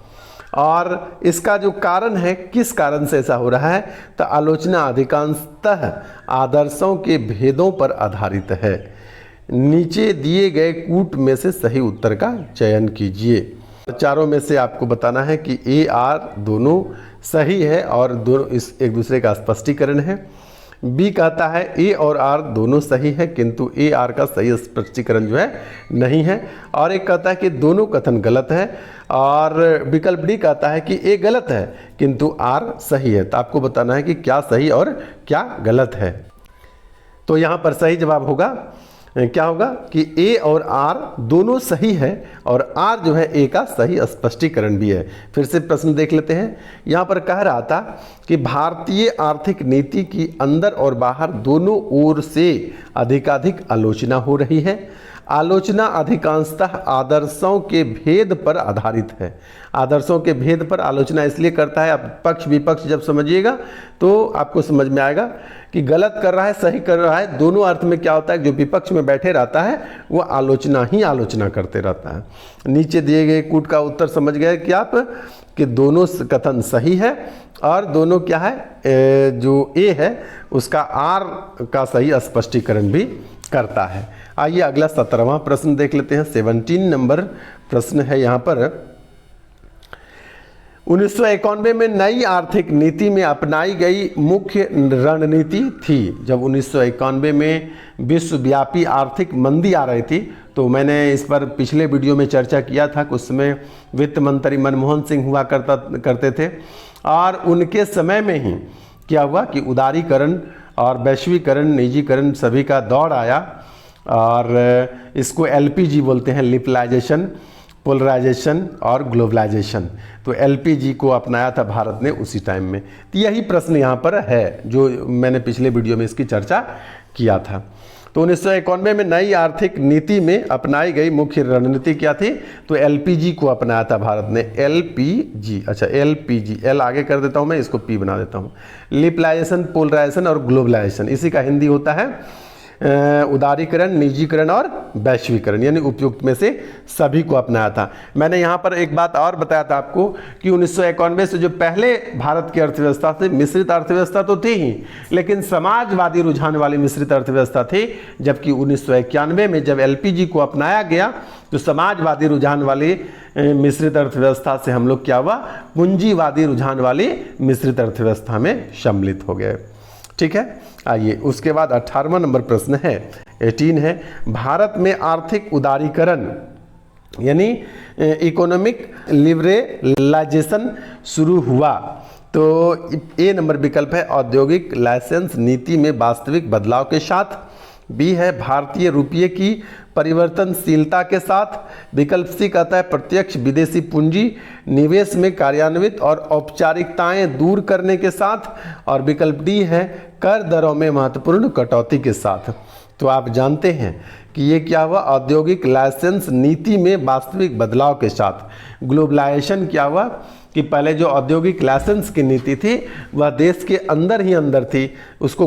S1: और इसका जो कारण है, किस कारण से ऐसा हो रहा है, तो आलोचना अधिकांशतः आदर्शों के भेदों पर आधारित है। नीचे दिए गए कूट में से सही उत्तर का चयन कीजिए। चारों में से आपको बताना है कि ए आर दोनों सही है और दोनों इस एक दूसरे का स्पष्टीकरण है। बी कहता है ए और आर दोनों सही है किंतु ए आर का सही स्पष्टीकरण जो है नहीं है। और एक कहता है कि दोनों कथन गलत है। और विकल्प डी कहता है कि ए गलत है किंतु आर सही है। तो आपको बताना है कि क्या सही और क्या गलत है। तो यहाँ पर सही जवाब होगा, क्या होगा कि ए और आर दोनों सही है और आर जो है ए का सही स्पष्टीकरण भी है। फिर से प्रश्न देख लेते हैं। यहाँ पर कह रहा था कि भारतीय आर्थिक नीति की अंदर और बाहर दोनों ओर से अधिकाधिक आलोचना हो रही है। आलोचना अधिकांशतः आदर्शों के भेद पर आधारित है। आदर्शों के भेद पर आलोचना इसलिए करता है, आप पक्ष विपक्ष जब समझिएगा तो आपको समझ में आएगा कि गलत कर रहा है सही कर रहा है, दोनों अर्थ में क्या होता है, जो विपक्ष में बैठे रहता है वो आलोचना ही आलोचना करते रहता है। नीचे दिए गए कूट का उत्तर समझ गए कि आप कि दोनों कथन सही है और दोनों क्या है, जो ए है उसका आर का सही स्पष्टीकरण भी करता है। आइए अगला 17वां प्रश्न देख लेते हैं। 17 नंबर प्रश्न है यहाँ पर, 1991 में नई आर्थिक नीति में अपनाई गई मुख्य रणनीति थी। जब 1991 में विश्वव्यापी आर्थिक मंदी आ रही थी तो मैंने इस पर पिछले वीडियो में चर्चा किया था। उस समय वित्त मंत्री मनमोहन सिंह हुआ करते थे और उनके समय में ही क्या हुआ कि उदारीकरण और वैश्वीकरण, निजीकरण सभी का दौर आया और इसको एलपीजी बोलते हैं, लिबरलाइजेशन, पोलराइजेशन और ग्लोबलाइजेशन। तो एलपीजी को अपनाया था भारत ने उसी टाइम में। तो यही प्रश्न यहाँ पर है जो मैंने पिछले वीडियो में इसकी चर्चा किया था। तो 1991 में नई आर्थिक नीति में अपनाई गई मुख्य रणनीति क्या थी, तो एलपीजी को अपनाया था भारत ने। एलपीजी, अच्छा एलपीजी, एल आगे कर देता हूँ मैं, इसको पी बना देता हूँ। लिबरलाइजेशन, पोलराइजेशन और ग्लोबलाइजेशन, इसी का हिंदी होता है उदारीकरण, निजीकरण और वैश्वीकरण, यानी उपयुक्त में से सभी को अपनाया था। मैंने यहाँ पर एक बात और बताया था आपको कि 1991 से जो पहले भारत की अर्थव्यवस्था थी, मिश्रित अर्थव्यवस्था तो थी ही, लेकिन समाजवादी रुझान वाली मिश्रित अर्थव्यवस्था थी। जबकि 1991 में जब एलपीजी को अपनाया गया तो समाजवादी रुझान वाली मिश्रित अर्थव्यवस्था से हम लोग क्या हुआ, पूंजीवादी रुझान वाली मिश्रित अर्थव्यवस्था में सम्मिलित हो गए। ठीक है, आइए उसके बाद 18वां नंबर प्रश्न है, 18 है, भारत में आर्थिक उदारीकरण यानी इकोनॉमिक लिबरलाइजेशन शुरू हुआ। तो ए नंबर विकल्प है औद्योगिक लाइसेंस नीति में वास्तविक बदलाव के साथ। बी है भारतीय रुपये की परिवर्तनशीलता के साथ। विकल्प सी कहता है प्रत्यक्ष विदेशी पूंजी निवेश में कार्यान्वित और औपचारिकताएं दूर करने के साथ। और विकल्प डी है कर दरों में महत्वपूर्ण कटौती के साथ। तो आप जानते हैं कि ये क्या हुआ, औद्योगिक लाइसेंस नीति में वास्तविक बदलाव के साथ। ग्लोबलाइजेशन क्या हुआ कि पहले जो औद्योगिक लाइसेंस की नीति थी वह देश के अंदर ही अंदर थी, उसका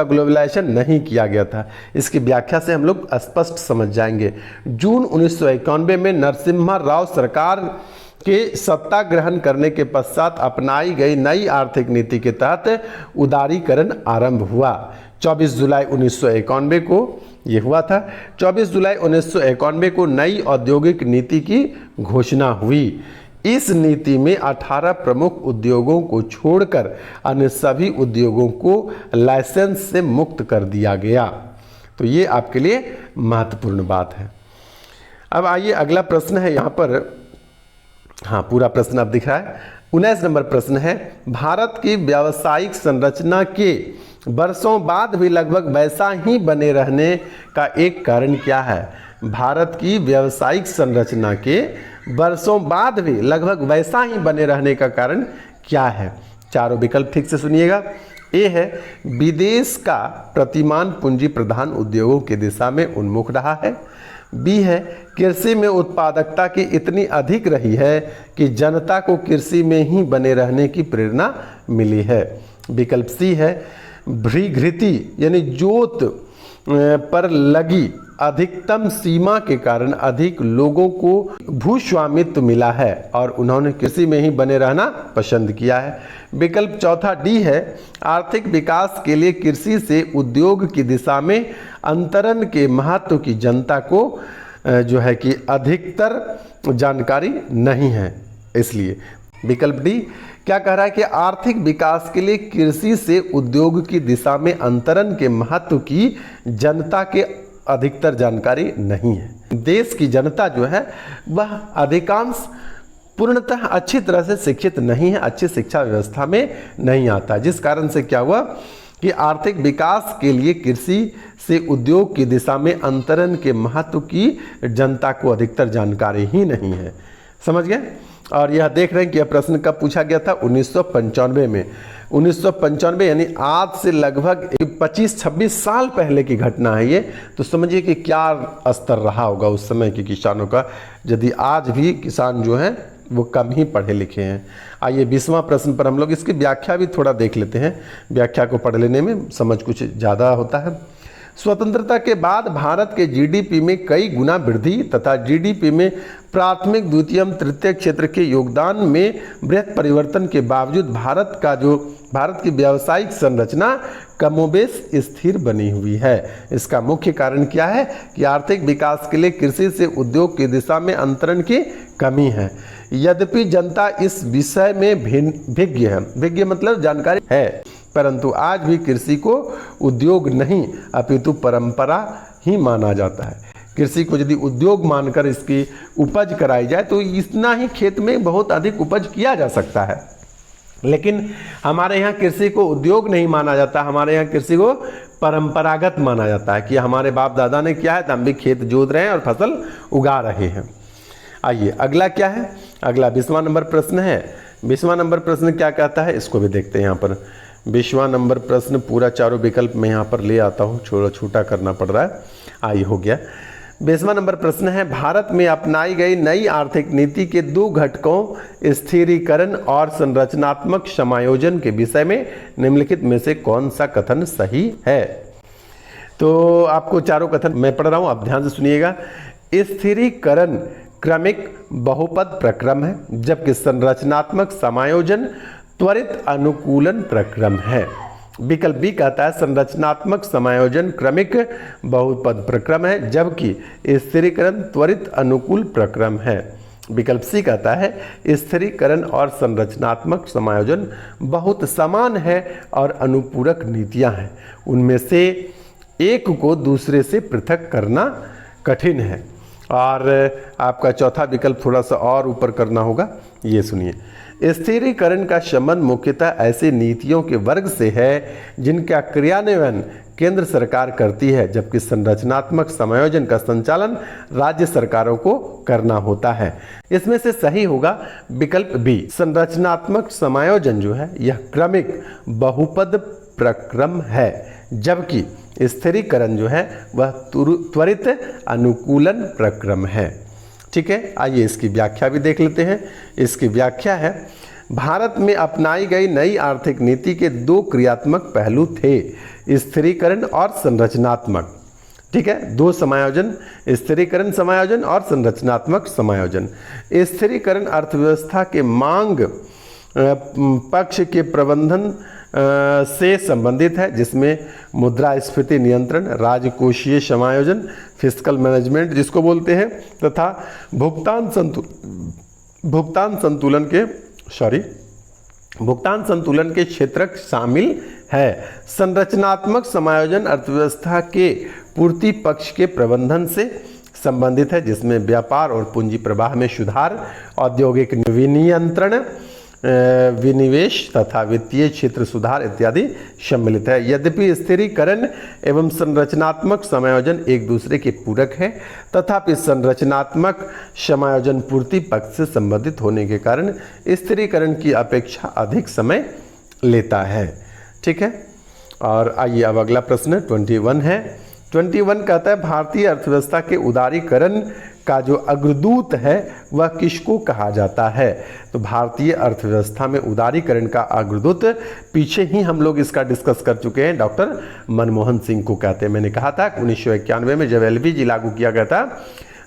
S1: ग्लोबलाइजेशन नहीं किया गया था। इसकी व्याख्या से हम लोग स्पष्ट समझ जाएंगे। जून 1991 में नरसिम्हा राव सरकार के सत्ता ग्रहण करने के पश्चात अपनाई गई नई आर्थिक नीति के तहत उदारीकरण आरंभ हुआ। 24 जुलाई 1991 को ये हुआ था। 24 जुलाई 1991 को नई औद्योगिक नीति की घोषणा हुई। इस नीति में 18 प्रमुख उद्योगों को छोड़कर अन्य सभी उद्योगों को लाइसेंस से मुक्त कर दिया गया। तो ये आपके लिए महत्वपूर्ण बात है। अब आइए अगला प्रश्न है यहाँ पर, हाँ पूरा प्रश्न अब दिख रहा है। 19 नंबर प्रश्न है, भारत की व्यावसायिक संरचना के वर्षों बाद भी लगभग वैसा ही बने रहने का एक कारण क्या है? भारत की व्यावसायिक संरचना के वर्षों बाद भी लगभग वैसा ही बने रहने का कारण क्या है? चारों विकल्प ठीक से सुनिएगा। ए है, विदेश का प्रतिमान पूंजी प्रधान उद्योगों की दिशा में उन्मुख रहा है। बी है, कृषि में उत्पादकता की इतनी अधिक रही है कि जनता को कृषि में ही बने रहने की प्रेरणा मिली है। विकल्प सी है, भ्रीघृति यानी जोत पर लगी अधिकतम सीमा के कारण अधिक लोगों को भूस्वामित्व मिला है और उन्होंने कृषि में ही बने रहना पसंद किया है। विकल्प चौथा डी है, आर्थिक विकास के लिए कृषि से उद्योग की दिशा में अंतरण के महत्व की जनता को जो है कि अधिकतर जानकारी नहीं है, इसलिए। विकल्प डी क्या कह रहा है कि आर्थिक विकास के लिए कृषि से उद्योग की दिशा में अंतरण के महत्व की जनता के अधिकतर जानकारी नहीं है। देश की जनता जो है वह अधिकांश पूर्णतः अच्छी तरह से शिक्षित नहीं है, अच्छी शिक्षा व्यवस्था में नहीं आता, जिस कारण से क्या हुआ कि आर्थिक विकास के लिए कृषि से उद्योग की दिशा में अंतरण के महत्व की जनता को अधिकतर जानकारी ही नहीं है। समझ गए? और यह देख रहे हैं कि यह प्रश्न कब पूछा गया था? 1995 में। 1995 यानी आज से लगभग 25-26 साल पहले की घटना है ये। तो समझिए कि क्या स्तर रहा होगा उस समय के किसानों का, यदि आज भी किसान जो हैं वो कम ही पढ़े लिखे हैं। आइए 20वां प्रश्न पर हम लोग इसकी व्याख्या भी थोड़ा देख लेते हैं। व्याख्या को पढ़ लेने में समझ कुछ ज़्यादा होता है। स्वतंत्रता के बाद भारत के जीडीपी में कई गुना वृद्धि तथा जीडीपी में प्राथमिक, द्वितीयक, तृतीयक क्षेत्र के योगदान में बृहत परिवर्तन के बावजूद भारत की व्यावसायिक संरचना कमोबेश स्थिर बनी हुई है। इसका मुख्य कारण क्या है कि आर्थिक विकास के लिए कृषि से उद्योग की दिशा में अंतरण की कमी है। यद्यपि जनता इस विषय में विज्ञ है, विज्ञ मतलब जानकारी है, परंतु आज भी कृषि को उद्योग नहीं अपितु परंपरा ही माना जाता है। कृषि को यदि उद्योग मानकर इसकी उपज कराई जाए तो इतना ही खेत में बहुत अधिक उपज किया जा सकता है, लेकिन हमारे यहाँ कृषि को उद्योग नहीं माना जाता, हमारे यहाँ कृषि को परंपरागत माना जाता है कि हमारे बाप दादा ने किया है तो हम भी खेत जोत रहे हैं और फसल उगा रहे हैं। आइए अगला क्या है? अगला 20वां नंबर प्रश्न है। 20वां नंबर प्रश्न क्या कहता है इसको भी देखते हैं। यहाँ पर 20वां नंबर प्रश्न पूरा चारों विकल्प में यहाँ पर ले आता हूँ, छोटा करना पड़ रहा है। आइए हो गया। 20वां नंबर प्रश्न है, भारत में अपनाई गई नई आर्थिक नीति के दो घटकों स्थिरीकरण और संरचनात्मक समायोजन के विषय में निम्नलिखित में से कौन सा कथन सही है? तो आपको चारों कथन मैं पढ़ रहा हूँ, आप ध्यान से सुनिएगा। स्थिरीकरण क्रमिक बहुपद प्रक्रम है, जबकि संरचनात्मक समायोजन त्वरित अनुकूलन प्रक्रम है। विकल्प बी कहता है संरचनात्मक समायोजन क्रमिक बहुपद प्रक्रम है, जबकि स्थिरीकरण त्वरित अनुकूल प्रक्रम है। विकल्प सी कहता है स्थिरीकरण और संरचनात्मक समायोजन बहुत समान है और अनुपूरक नीतियां हैं, उनमें से एक को दूसरे से पृथक करना कठिन है। और आपका चौथा विकल्प थोड़ा सा और ऊपर करना होगा, ये सुनिए। स्थिरीकरण का संबंध मुख्यतः ऐसे नीतियों के वर्ग से है जिनका क्रियान्वयन केंद्र सरकार करती है, जबकि संरचनात्मक समायोजन का संचालन राज्य सरकारों को करना होता है। इसमें से सही होगा विकल्प बी। संरचनात्मक समायोजन जो है यह क्रमिक बहुपद प्रक्रम है, जबकि स्थिरीकरण जो है वह त्वरित अनुकूलन प्रक्रम है। ठीक है, आइए इसकी व्याख्या भी देख लेते हैं। इसकी व्याख्या है, भारत में अपनाई गई नई आर्थिक नीति के दो क्रियात्मक पहलू थे, स्थिरीकरण और संरचनात्मक। ठीक है, दो समायोजन, स्थिरीकरण समायोजन और संरचनात्मक समायोजन। स्थिरीकरण अर्थव्यवस्था के मांग पक्ष के प्रबंधन से संबंधित है, जिसमें मुद्रास्फीति नियंत्रण, राजकोषीय समायोजन, फिस्कल मैनेजमेंट जिसको बोलते हैं, तथा भुगतान संतुलन के क्षेत्र शामिल है। संरचनात्मक समायोजन अर्थव्यवस्था के पूर्ति पक्ष के प्रबंधन से संबंधित है, जिसमें व्यापार और पूंजी प्रवाह में सुधार, औद्योगिक विनियंत्रण, विनिवेश तथा वित्तीय क्षेत्र सुधार इत्यादि सम्मिलित है। यद्यपि स्थिरीकरण एवं संरचनात्मक समायोजन एक दूसरे के पूरक है, तथापि संरचनात्मक समायोजन पूर्ति पक्ष से संबंधित होने के कारण स्थिरीकरण की अपेक्षा अधिक समय लेता है। ठीक है, और आइए अब अगला प्रश्न 21 है। 21 कहता है भारतीय अर्थव्यवस्था के उदारीकरण का जो अग्रदूत है वह किसको कहा जाता है? तो भारतीय अर्थव्यवस्था में उदारीकरण का अग्रदूत पीछे ही हम लोग इसका डिस्कस कर चुके हैं, डॉक्टर मनमोहन सिंह को कहते हैं। मैंने कहा था 1991 में जब एलपीजी लागू किया गया था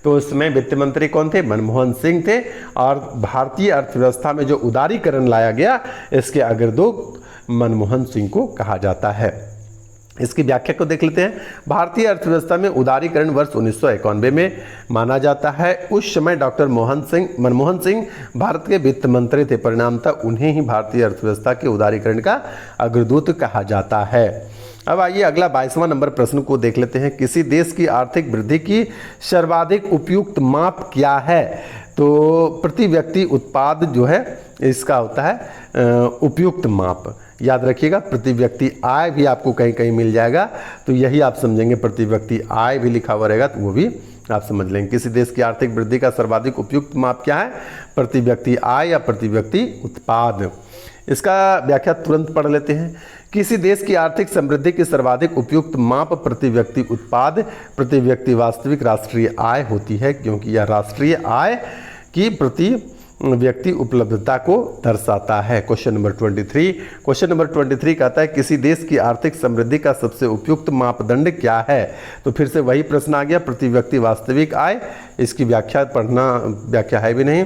S1: तो उसमें वित्त मंत्री कौन थे? मनमोहन सिंह थे। और भारतीय अर्थव्यवस्था में जो उदारीकरण लाया गया इसके अग्रदूत मनमोहन सिंह को कहा जाता है। इसकी व्याख्या को देख लेते हैं। भारतीय अर्थव्यवस्था में उदारीकरण वर्ष 1991 में माना जाता है। उस समय डॉक्टर मनमोहन सिंह भारत के वित्त मंत्री थे, परिणामतः उन्हें ही भारतीय अर्थव्यवस्था के उदारीकरण का अग्रदूत कहा जाता है। अब आइए अगला 22वां नंबर प्रश्न को देख लेते हैं। किसी देश की आर्थिक वृद्धि की सर्वाधिक उपयुक्त माप क्या है? तो प्रति व्यक्ति उत्पाद जो है इसका होता है उपयुक्त माप। याद रखिएगा, प्रति व्यक्ति आय भी आपको कहीं कहीं मिल जाएगा, तो यही आप समझेंगे। प्रति व्यक्ति आय भी लिखा हुआ रहेगा तो वो भी आप समझ लेंगे। किसी देश की आर्थिक वृद्धि का सर्वाधिक उपयुक्त माप क्या है? प्रति व्यक्ति आय या प्रति व्यक्ति उत्पाद। इसका व्याख्या तुरंत पढ़ लेते हैं। किसी देश की आर्थिक समृद्धि की सर्वाधिक उपयुक्त माप प्रति व्यक्ति उत्पाद, प्रति व्यक्ति वास्तविक राष्ट्रीय आय होती है, क्योंकि यह राष्ट्रीय आय की प्रति व्यक्ति उपलब्धता को दर्शाता है। क्वेश्चन नंबर 23 कहता है किसी देश की आर्थिक समृद्धि का सबसे उपयुक्त मापदंड क्या है? तो फिर से वही प्रश्न आ गया, प्रति व्यक्ति वास्तविक आय। इसकी व्याख्या पढ़ना, व्याख्या है भी नहीं।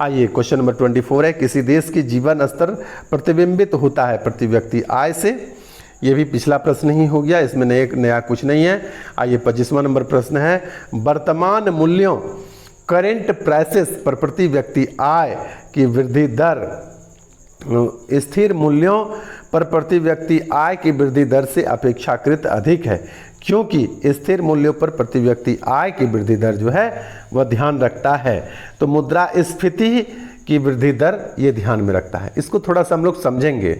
S1: आइए क्वेश्चन नंबर 24 है किसी देश की जीवन स्तर प्रतिबिंबित होता है प्रति व्यक्ति आय से। ये भी पिछला प्रश्न ही हो गया, इसमें नया कुछ नहीं है। आइए 25वां नंबर प्रश्न है वर्तमान मूल्यों करेंट प्राइसेस पर प्रति व्यक्ति आय की वृद्धि दर स्थिर मूल्यों पर प्रति व्यक्ति आय की वृद्धि दर से अपेक्षाकृत अधिक है, क्योंकि स्थिर मूल्यों पर प्रति व्यक्ति आय की वृद्धि दर जो है वह ध्यान रखता है। तो मुद्रास्फीति की वृद्धि दर ये ध्यान में रखता है। इसको थोड़ा सा हम लोग समझेंगे,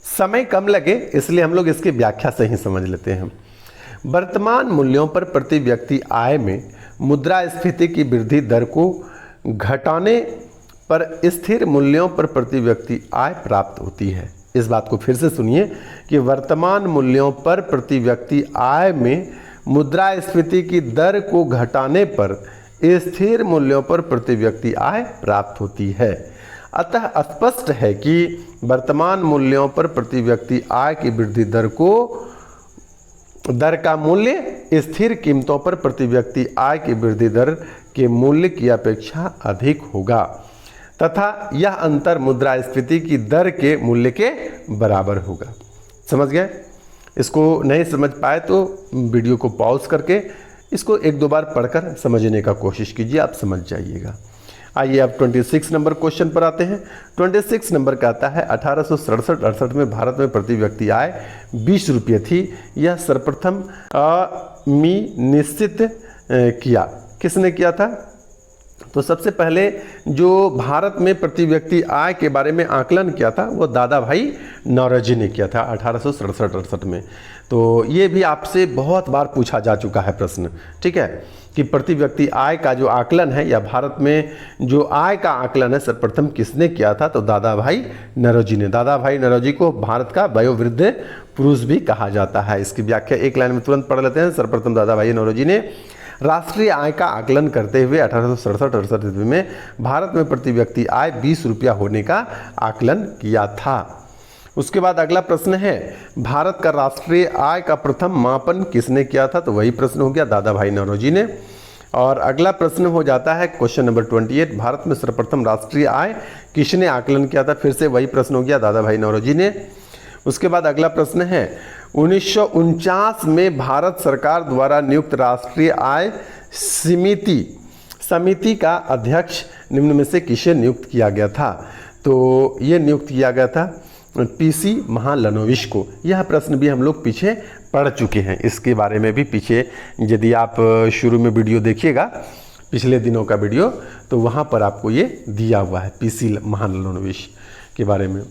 S1: समय कम लगे इसलिए हम लोग इसकी व्याख्या से ही समझ लेते हैं। वर्तमान मूल्यों पर प्रति व्यक्ति आय में मुद्रास्फीति की वृद्धि दर को घटाने पर स्थिर मूल्यों पर प्रति व्यक्ति आय प्राप्त होती है। इस बात को फिर से सुनिए कि वर्तमान मूल्यों पर प्रति व्यक्ति आय में मुद्रास्फीति की दर को घटाने पर स्थिर मूल्यों पर प्रति व्यक्ति आय प्राप्त होती है। अतः स्पष्ट है कि वर्तमान मूल्यों पर प्रति व्यक्ति आय की वृद्धि दर का मूल्य स्थिर कीमतों पर प्रति व्यक्ति आय की वृद्धि दर के मूल्य की अपेक्षा अधिक होगा तथा यह अंतर मुद्रास्फीति की दर के मूल्य के बराबर होगा। समझ गए? इसको नहीं समझ पाए तो वीडियो को पॉज करके इसको एक दो बार पढ़कर समझने का कोशिश कीजिए, आप समझ जाइएगा। आइए अब 26 नंबर क्वेश्चन पर आते हैं। 26 नंबर कहता है 1867-68 में भारत में प्रति व्यक्ति आय 20 रुपये थी। यह सर्वप्रथम निश्चित किया। किसने किया था? तो सबसे पहले जो भारत में प्रति व्यक्ति आय के बारे में आकलन किया था वो दादा भाई नौरोजी ने किया था 1867-68 में। तो ये भी आपसे बहुत बार पूछा जा चुका है प्रश्न, ठीक है, कि प्रति व्यक्ति आय का जो आकलन है या भारत में जो आय का आकलन है सर्वप्रथम किसने किया था? तो दादा भाई नौरोजी ने। दादा भाई नौरोजी को भारत का वयोवृद्ध पुरुष भी कहा जाता है। इसकी व्याख्या एक लाइन में तुरंत पढ़ लेते हैं। सर्वप्रथम दादा भाई नौरोजी ने राष्ट्रीय आय का आकलन करते हुए 1867-68 में भारत में प्रति व्यक्ति आय 20 रुपया होने का आकलन किया था। उसके बाद अगला प्रश्न है भारत का राष्ट्रीय आय का प्रथम मापन किसने किया था? तो वही प्रश्न हो गया दादा भाई नौरोजी ने। और अगला प्रश्न हो जाता है क्वेश्चन नंबर 28 भारत में सर्वप्रथम राष्ट्रीय आय किसने आकलन किया था? फिर से वही प्रश्न हो गया दादा भाई नौरोजी ने। उसके बाद अगला प्रश्न है 1949 में भारत सरकार द्वारा नियुक्त राष्ट्रीय आय समिति का अध्यक्ष निम्न में से किसे नियुक्त किया गया था? तो ये नियुक्त किया गया था पीसी महालनोबिस को? यह प्रश्न भी हम लोग पीछे पढ़ चुके हैं, इसके बारे में भी पीछे यदि आप शुरू में वीडियो देखिएगा, पिछले दिनों का वीडियो, तो वहाँ पर आपको ये दिया हुआ है पीसी महालनोबिस के बारे में।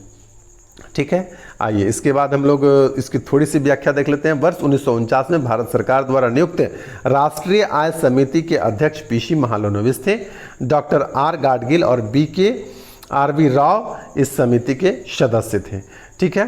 S1: ठीक है, आइए इसके बाद हम लोग इसकी थोड़ी सी व्याख्या देख लेते हैं। वर्ष 1949 में भारत सरकार द्वारा नियुक्त राष्ट्रीय आय समिति के अध्यक्ष पीसी महालनोबिस थे। डॉक्टर आर गाडगिल और आर.वी. राव इस समिति के सदस्य थे। ठीक है,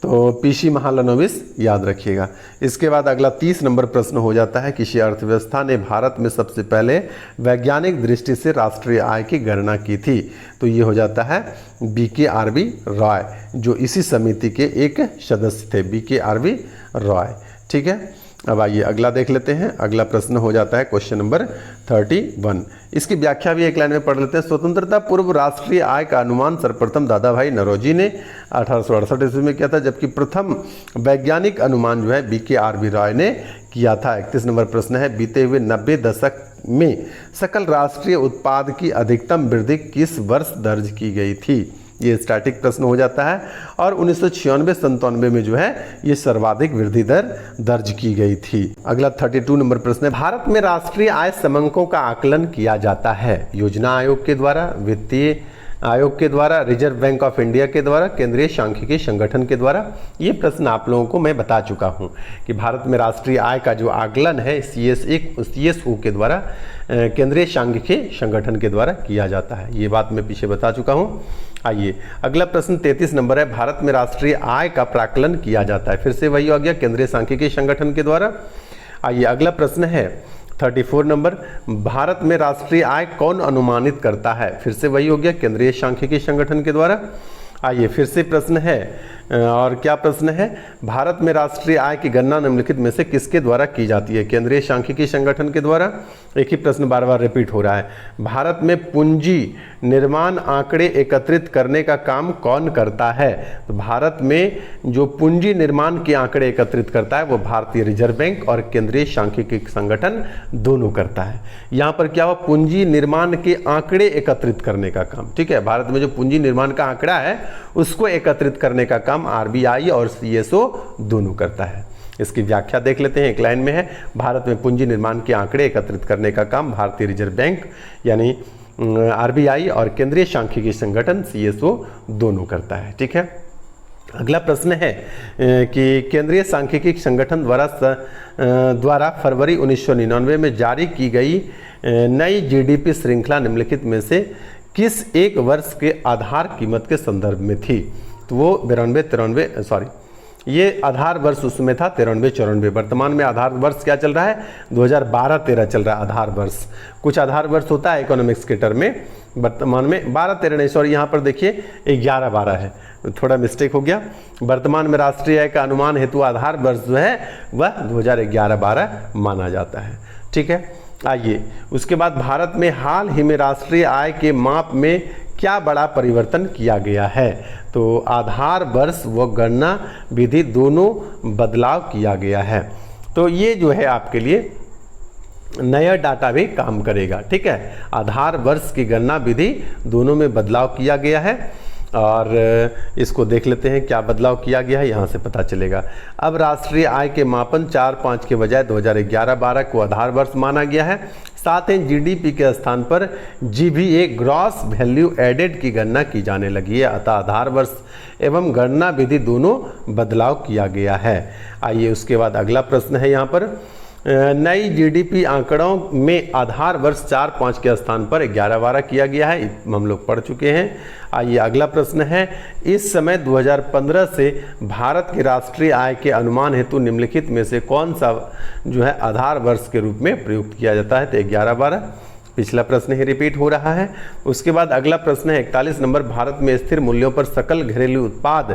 S1: तो पीसी महालनोबिस याद रखिएगा। इसके बाद अगला 30 नंबर प्रश्न हो जाता है, किसी अर्थव्यवस्था ने भारत में सबसे पहले वैज्ञानिक दृष्टि से राष्ट्रीय आय की गणना की थी? तो ये हो जाता है B.K.R.B. रॉय, जो इसी समिति के एक सदस्य थे, B.K.R.B. रॉय। ठीक है, अब आइए अगला देख लेते हैं। अगला प्रश्न हो जाता है क्वेश्चन नंबर 31। इसकी व्याख्या भी एक लाइन में पढ़ लेते हैं। स्वतंत्रता पूर्व राष्ट्रीय आय का अनुमान सर्वप्रथम दादा भाई नौरोजी ने 1868 ईस्वी में किया था, जबकि प्रथम वैज्ञानिक अनुमान जो है B.K.R.B. रॉय ने किया था। 31 नंबर प्रश्न है, बीते हुए 90 दशक में सकल राष्ट्रीय उत्पाद की अधिकतम वृद्धि किस वर्ष दर्ज की गई थी? ये स्टैटिक प्रश्न हो जाता है। और 1996-97 में जो है ये सर्वाधिक वृद्धि दर दर्ज की गई थी। अगला 32 नंबर प्रश्न है, भारत में राष्ट्रीय आय समंकों का आकलन किया जाता है योजना आयोग के द्वारा, वित्तीय आयोग के द्वारा, रिजर्व बैंक ऑफ इंडिया के द्वारा, केंद्रीय सांख्यिकी संगठन के द्वारा? ये प्रश्न आप लोगों को मैं बता चुका हूँ कि भारत में राष्ट्रीय आय का जो आकलन है CSO के द्वारा, केंद्रीय सांख्यिकी संगठन के द्वारा किया जाता है। ये बात मैं पीछे बता चुका हूँ। आइए अगला प्रश्न 33 नंबर है, भारत में राष्ट्रीय आय का प्राकलन किया जाता है? फिर से वही हो गया, केंद्रीय सांख्यिकी संगठन के द्वारा। आइए अगला प्रश्न है 34 नंबर, भारत में राष्ट्रीय आय कौन अनुमानित करता है? फिर से वही हो गया, केंद्रीय सांख्यिकी संगठन के द्वारा। आइए फिर से प्रश्न है, और क्या प्रश्न है, भारत में राष्ट्रीय आय की गणना निम्नलिखित में से किसके द्वारा की जाती है? केंद्रीय सांख्यिकी संगठन के द्वारा। एक ही प्रश्न बार बार रिपीट हो रहा है, भारत में पूंजी निर्माण आंकड़े एकत्रित करने का काम कौन करता है? तो भारत में जो पूंजी निर्माण के आंकड़े एकत्रित करता है वो भारतीय रिजर्व बैंक और केंद्रीय सांख्यिकी संगठन दोनों करता है। यहाँ पर क्या हुआ, पूंजी निर्माण के आंकड़े एकत्रित करने का काम। ठीक है, भारत में जो पूंजी निर्माण का आंकड़ा है उसको एकत्रित करने का काम RBI और CSO दोनों करता है। इसकी व्याख्या देख लेते हैं, एक लाइन में है, भारत में पूंजी निर्माण के आंकड़े एकत्रित करने का काम भारतीय रिजर्व बैंक यानी RBI और केंद्रीय सांख्यिकी संगठन CSO दोनों करता है। ठीक है, अगला प्रश्न है कि केंद्रीय सांख्यिकी संगठन द्वारा फरवरी 1999 में जारी की गई नई GDP श्रृंखला निम्नलिखित में से किस एक वर्ष के आधार कीमत के संदर्भ में थी? तो वो ये आधार वर्ष उसमें था 93-94। वर्तमान में आधार वर्ष क्या चल रहा है? 2012-13 चल रहा है आधार वर्ष। कुछ आधार वर्ष होता है इकोनॉमिक्स के टर्म में, वर्तमान में 12-13 नहीं, सॉरी यहाँ पर देखिए 11-12 है, थोड़ा मिस्टेक हो गया। वर्तमान में राष्ट्रीय आय का अनुमान हेतु आधार वर्ष जो है वह 2011-12 माना जाता है। ठीक है, आइए उसके बाद भारत में हाल ही में राष्ट्रीय आय के माप में क्या बड़ा परिवर्तन किया गया है? तो आधार वर्ष व गणना विधि दोनों बदलाव किया गया है। तो ये जो है आपके लिए नया डाटा भी काम करेगा। ठीक है, आधार वर्ष की गणना विधि दोनों में बदलाव किया गया है, और इसको देख लेते हैं क्या बदलाव किया गया है, यहाँ से पता चलेगा। अब राष्ट्रीय आय के मापन 4-5 के बजाय 2011-12 को आधार वर्ष माना गया है। साथ ही GDP के स्थान पर GVA ग्रॉस वैल्यू एडेड की गणना की जाने लगी है, अतः आधार वर्ष एवं गणना विधि दोनों बदलाव किया गया है। आइए उसके बाद अगला प्रश्न है यहाँ पर, नई GDP आंकड़ों में आधार वर्ष 4-5 के स्थान पर 11-12 किया गया है, हम लोग पढ़ चुके हैं। आइए अगला प्रश्न है, इस समय 2015 से भारत के राष्ट्रीय आय के अनुमान हेतु निम्नलिखित में से कौन सा जो है आधार वर्ष के रूप में प्रयुक्त किया जाता है? तो 11-12, पिछला प्रश्न ही रिपीट हो रहा है। उसके बाद अगला प्रश्न है 41 नंबर, भारत में स्थिर मूल्यों पर सकल घरेलू उत्पाद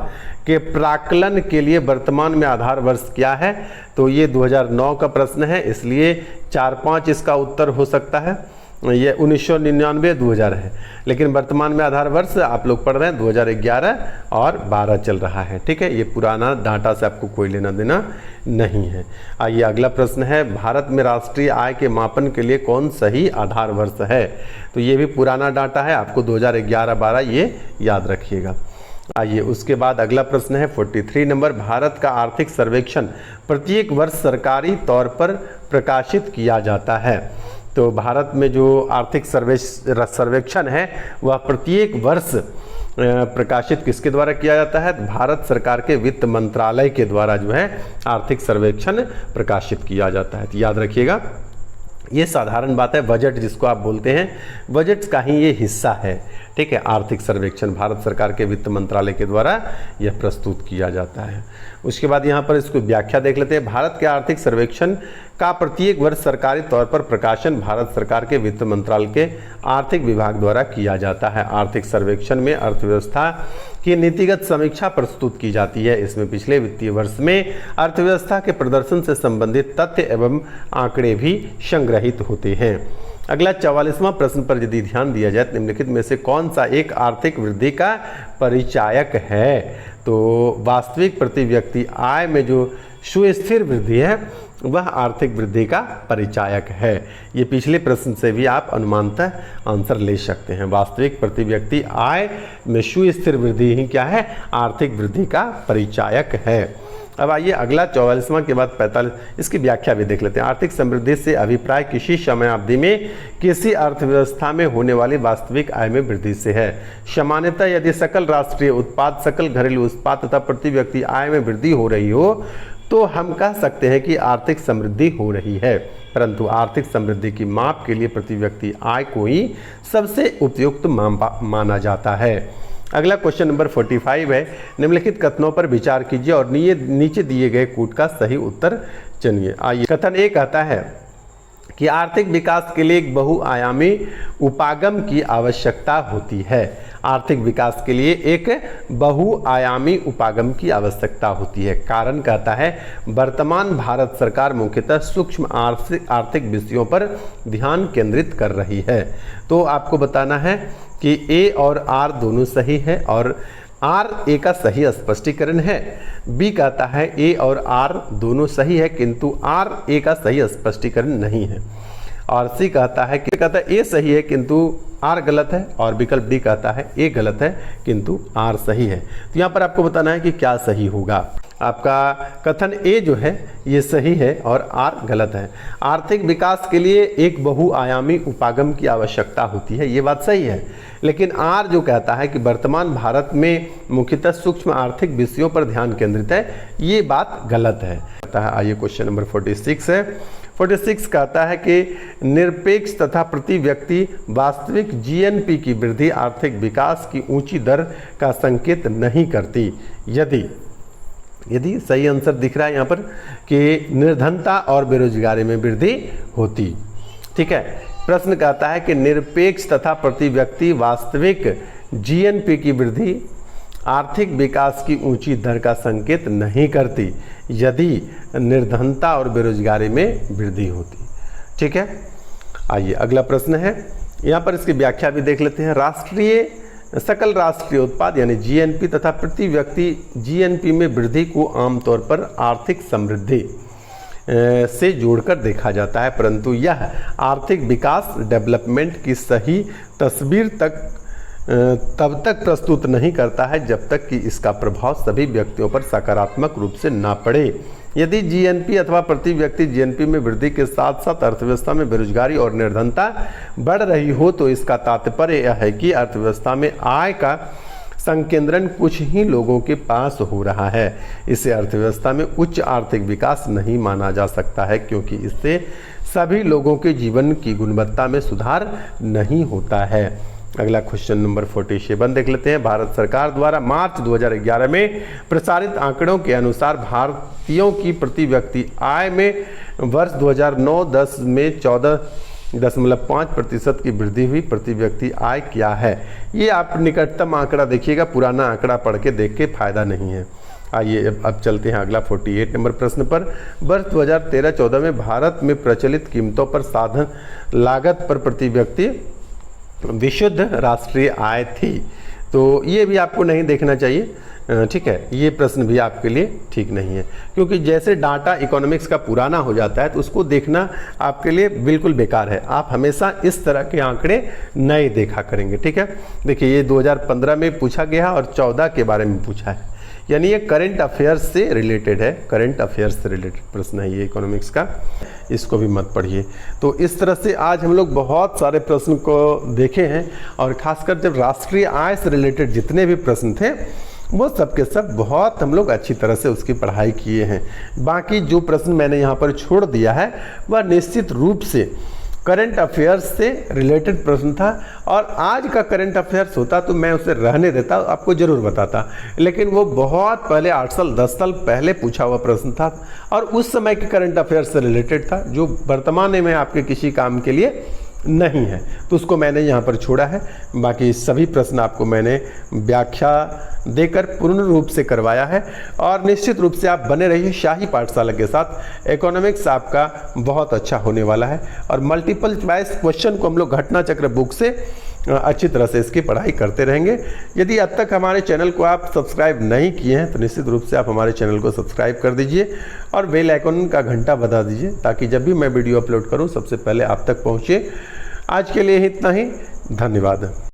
S1: के प्राकलन के लिए वर्तमान में आधार वर्ष क्या है? तो ये 2009 का प्रश्न है, इसलिए 4-5 इसका उत्तर हो सकता है। ये 1999-2000 है, लेकिन वर्तमान में आधार वर्ष आप लोग पढ़ रहे हैं 2011 और 12 चल रहा है। ठीक है, ये पुराना डाटा से आपको कोई लेना देना नहीं है। आइए अगला प्रश्न है, भारत में राष्ट्रीय आय के मापन के लिए कौन सही आधार वर्ष है? तो ये भी पुराना डाटा है, आपको 2011-12 ये याद रखिएगा। आइए उसके बाद अगला प्रश्न है 43 नंबर, भारत का आर्थिक सर्वेक्षण प्रत्येक वर्ष सरकारी तौर पर प्रकाशित किया जाता है। तो भारत में जो आर्थिक सर्वेक्षण है वह प्रत्येक वर्ष प्रकाशित किसके द्वारा किया जाता है? भारत सरकार के वित्त मंत्रालय के द्वारा जो है आर्थिक सर्वेक्षण प्रकाशित किया जाता है। तो याद रखिएगा, ये साधारण बात है, बजट जिसको आप बोलते हैं, बजट का ही ये हिस्सा है। ठीक है, आर्थिक सर्वेक्षण भारत सरकार के वित्त मंत्रालय के द्वारा यह प्रस्तुत किया जाता है। उसके बाद यहाँ पर इसको व्याख्या देख लेते हैं। भारत के आर्थिक सर्वेक्षण का प्रत्येक वर्ष सरकारी तौर पर प्रकाशन भारत सरकार के वित्त मंत्रालय के आर्थिक विभाग द्वारा किया जाता है। आर्थिक सर्वेक्षण में अर्थव्यवस्था की नीतिगत समीक्षा प्रस्तुत की जाती है। इसमें पिछले वित्तीय वर्ष में अर्थव्यवस्था के प्रदर्शन से संबंधित तथ्य एवं आंकड़े भी संग्रहित होते हैं। अगला 44वां प्रश्न पर यदि ध्यान दिया जाए, निम्नलिखित में से कौन सा एक आर्थिक वृद्धि का परिचायक है? तो वास्तविक प्रति व्यक्ति आय में जो सुस्थिर वृद्धि है वह आर्थिक वृद्धि का परिचायक है। ये पिछले प्रश्न से भी आप अनुमानतः आंसर ले सकते हैं। वास्तविक प्रति व्यक्ति आय में सुस्थिर वृद्धि ही क्या है? आर्थिक वृद्धि का परिचायक है। अब आइए अगला 44वां के बाद 45, इसकी व्याख्या भी देख लेते हैं। आर्थिक समृद्धि से अभिप्राय किसी समयावधि में किसी अर्थव्यवस्था में होने वाली वास्तविक आय में वृद्धि से है। सामान्यतः यदि सकल राष्ट्रीय उत्पाद, सकल घरेलू उत्पाद तथा प्रति व्यक्ति आय में वृद्धि हो रही हो तो हम कह सकते हैं कि आर्थिक समृद्धि हो रही है। परंतु आर्थिक समृद्धि की माप के लिए प्रति व्यक्ति आय को ही सबसे उपयुक्त माना जाता है। अगला क्वेश्चन नंबर 45 है, निम्नलिखित कथनों पर विचार कीजिए और नीचे दिए गए कूट का सही उत्तर चुनिए। आइए, कथन ए कहता है कि आर्थिक विकास के लिए एक बहुआयामी उपागम की आवश्यकता होती है। आर्थिक विकास के लिए एक बहुआयामी उपागम की आवश्यकता होती है। कारण कहता है वर्तमान भारत सरकार मुख्यतः सूक्ष्म आर्थिक विषयों पर ध्यान केंद्रित कर रही है। तो आपको बताना है कि ए और आर दोनों सही है और आर ए का सही स्पष्टीकरण है। बी कहता है ए और आर दोनों सही है किंतु आर ए का सही स्पष्टीकरण नहीं है। और सी कहता है ए सही है किंतु आर गलत है और विकल्प डी कहता है ए गलत है किंतु आर सही है। तो यहाँ पर आपको बताना है कि क्या सही होगा। आपका कथन ए जो है ये सही है और आर गलत है। आर्थिक विकास के लिए एक बहुआयामी उपागम की आवश्यकता होती है, ये बात सही है। लेकिन आर जो कहता है कि वर्तमान भारत में मुख्यतः सूक्ष्म आर्थिक विषयों पर ध्यान केंद्रित है, ये बात गलत है। आइए क्वेश्चन नंबर 46 है। 46 कहता है कि निरपेक्ष तथा प्रति व्यक्ति वास्तविक जीएनपी की वृद्धि आर्थिक विकास की ऊंची दर का संकेत नहीं करती। यदि सही आंसर दिख रहा है यहाँ पर कि निर्धनता और बेरोजगारी में वृद्धि होती। ठीक है, प्रश्न कहता है कि निरपेक्ष तथा प्रति व्यक्ति वास्तविक जीएनपी की वृद्धि आर्थिक विकास की ऊंची दर का संकेत नहीं करती यदि निर्धनता और बेरोजगारी में वृद्धि होती। ठीक है, आइए अगला प्रश्न है, यहाँ पर इसकी व्याख्या भी देख लेते हैं। सकल राष्ट्रीय उत्पाद यानी जीएनपी तथा प्रति व्यक्ति जीएनपी में वृद्धि को आमतौर पर आर्थिक समृद्धि से जोड़कर देखा जाता है, परंतु यह आर्थिक विकास डेवलपमेंट की सही तस्वीर तब तक प्रस्तुत नहीं करता है जब तक कि इसका प्रभाव सभी व्यक्तियों पर सकारात्मक रूप से ना पड़े। यदि जीएनपी अथवा प्रति व्यक्ति जीएनपी में वृद्धि के साथ साथ अर्थव्यवस्था में बेरोजगारी और निर्धनता बढ़ रही हो तो इसका तात्पर्य यह है कि अर्थव्यवस्था में आय का संकेंद्रण कुछ ही लोगों के पास हो रहा है। इसे अर्थव्यवस्था में उच्च आर्थिक विकास नहीं माना जा सकता है क्योंकि इससे सभी लोगों के जीवन की गुणवत्ता में सुधार नहीं होता है। अगला क्वेश्चन नंबर 47 देख लेते हैं। भारत सरकार द्वारा मार्च 2011 में प्रसारित आंकड़ों के अनुसार भारतीयों की प्रति व्यक्ति आय में वर्ष 2009-10 में 14.5% की वृद्धि हुई। प्रति व्यक्ति आय क्या है? ये आप निकटतम आंकड़ा देखिएगा, पुराना आंकड़ा पढ़ के देख के फायदा नहीं है। आइए अब चलते हैं अगला 48 नंबर प्रश्न पर। वर्ष 2013-14 में भारत में प्रचलित कीमतों पर साधन लागत पर प्रति व्यक्ति विशुद्ध राष्ट्रीय आय थी। तो ये भी आपको नहीं देखना चाहिए ठीक है, ये प्रश्न भी आपके लिए ठीक नहीं है, क्योंकि जैसे डाटा इकोनॉमिक्स का पुराना हो जाता है तो उसको देखना आपके लिए बिल्कुल बेकार है। आप हमेशा इस तरह के आंकड़े नए देखा करेंगे। ठीक है, देखिए ये 2015 में पूछा गया और 14 के बारे में पूछा है, यानी ये करंट अफेयर्स से रिलेटेड है, करंट अफेयर्स से रिलेटेड प्रश्न है ये इकोनॉमिक्स का, इसको भी मत पढ़िए। तो इस तरह से आज हम लोग बहुत सारे प्रश्न को देखे हैं, और खासकर जब राष्ट्रीय आय से रिलेटेड जितने भी प्रश्न थे वो सब के सब बहुत हम लोग अच्छी तरह से उसकी पढ़ाई किए हैं। बाकी जो प्रश्न मैंने यहाँ पर छोड़ दिया है वह निश्चित रूप से करंट अफेयर्स से रिलेटेड प्रश्न था, और आज का करंट अफेयर्स होता तो मैं उसे रहने देता, आपको ज़रूर बताता, लेकिन वो बहुत पहले 8 साल 10 साल पहले पूछा हुआ प्रश्न था और उस समय के करंट अफेयर्स से रिलेटेड था, जो वर्तमान में आपके किसी काम के लिए नहीं है, तो उसको मैंने यहाँ पर छोड़ा है। बाकी सभी प्रश्न आपको मैंने व्याख्या देकर पूर्ण रूप से करवाया है, और निश्चित रूप से आप बने रहिए शाही पाठशाला के साथ। इकोनॉमिक्स आपका बहुत अच्छा होने वाला है, और मल्टीपल चॉइस क्वेश्चन को हम लोग घटना चक्र बुक से अच्छी तरह से इसकी पढ़ाई करते रहेंगे। यदि अब तक हमारे चैनल को आप सब्सक्राइब नहीं किए हैं तो निश्चित रूप से आप हमारे चैनल को सब्सक्राइब कर दीजिए और बेल आइकन का घंटा बजा दीजिए, ताकि जब भी मैं वीडियो अपलोड करूं सबसे पहले आप तक पहुंचे। आज के लिए इतना ही, धन्यवाद।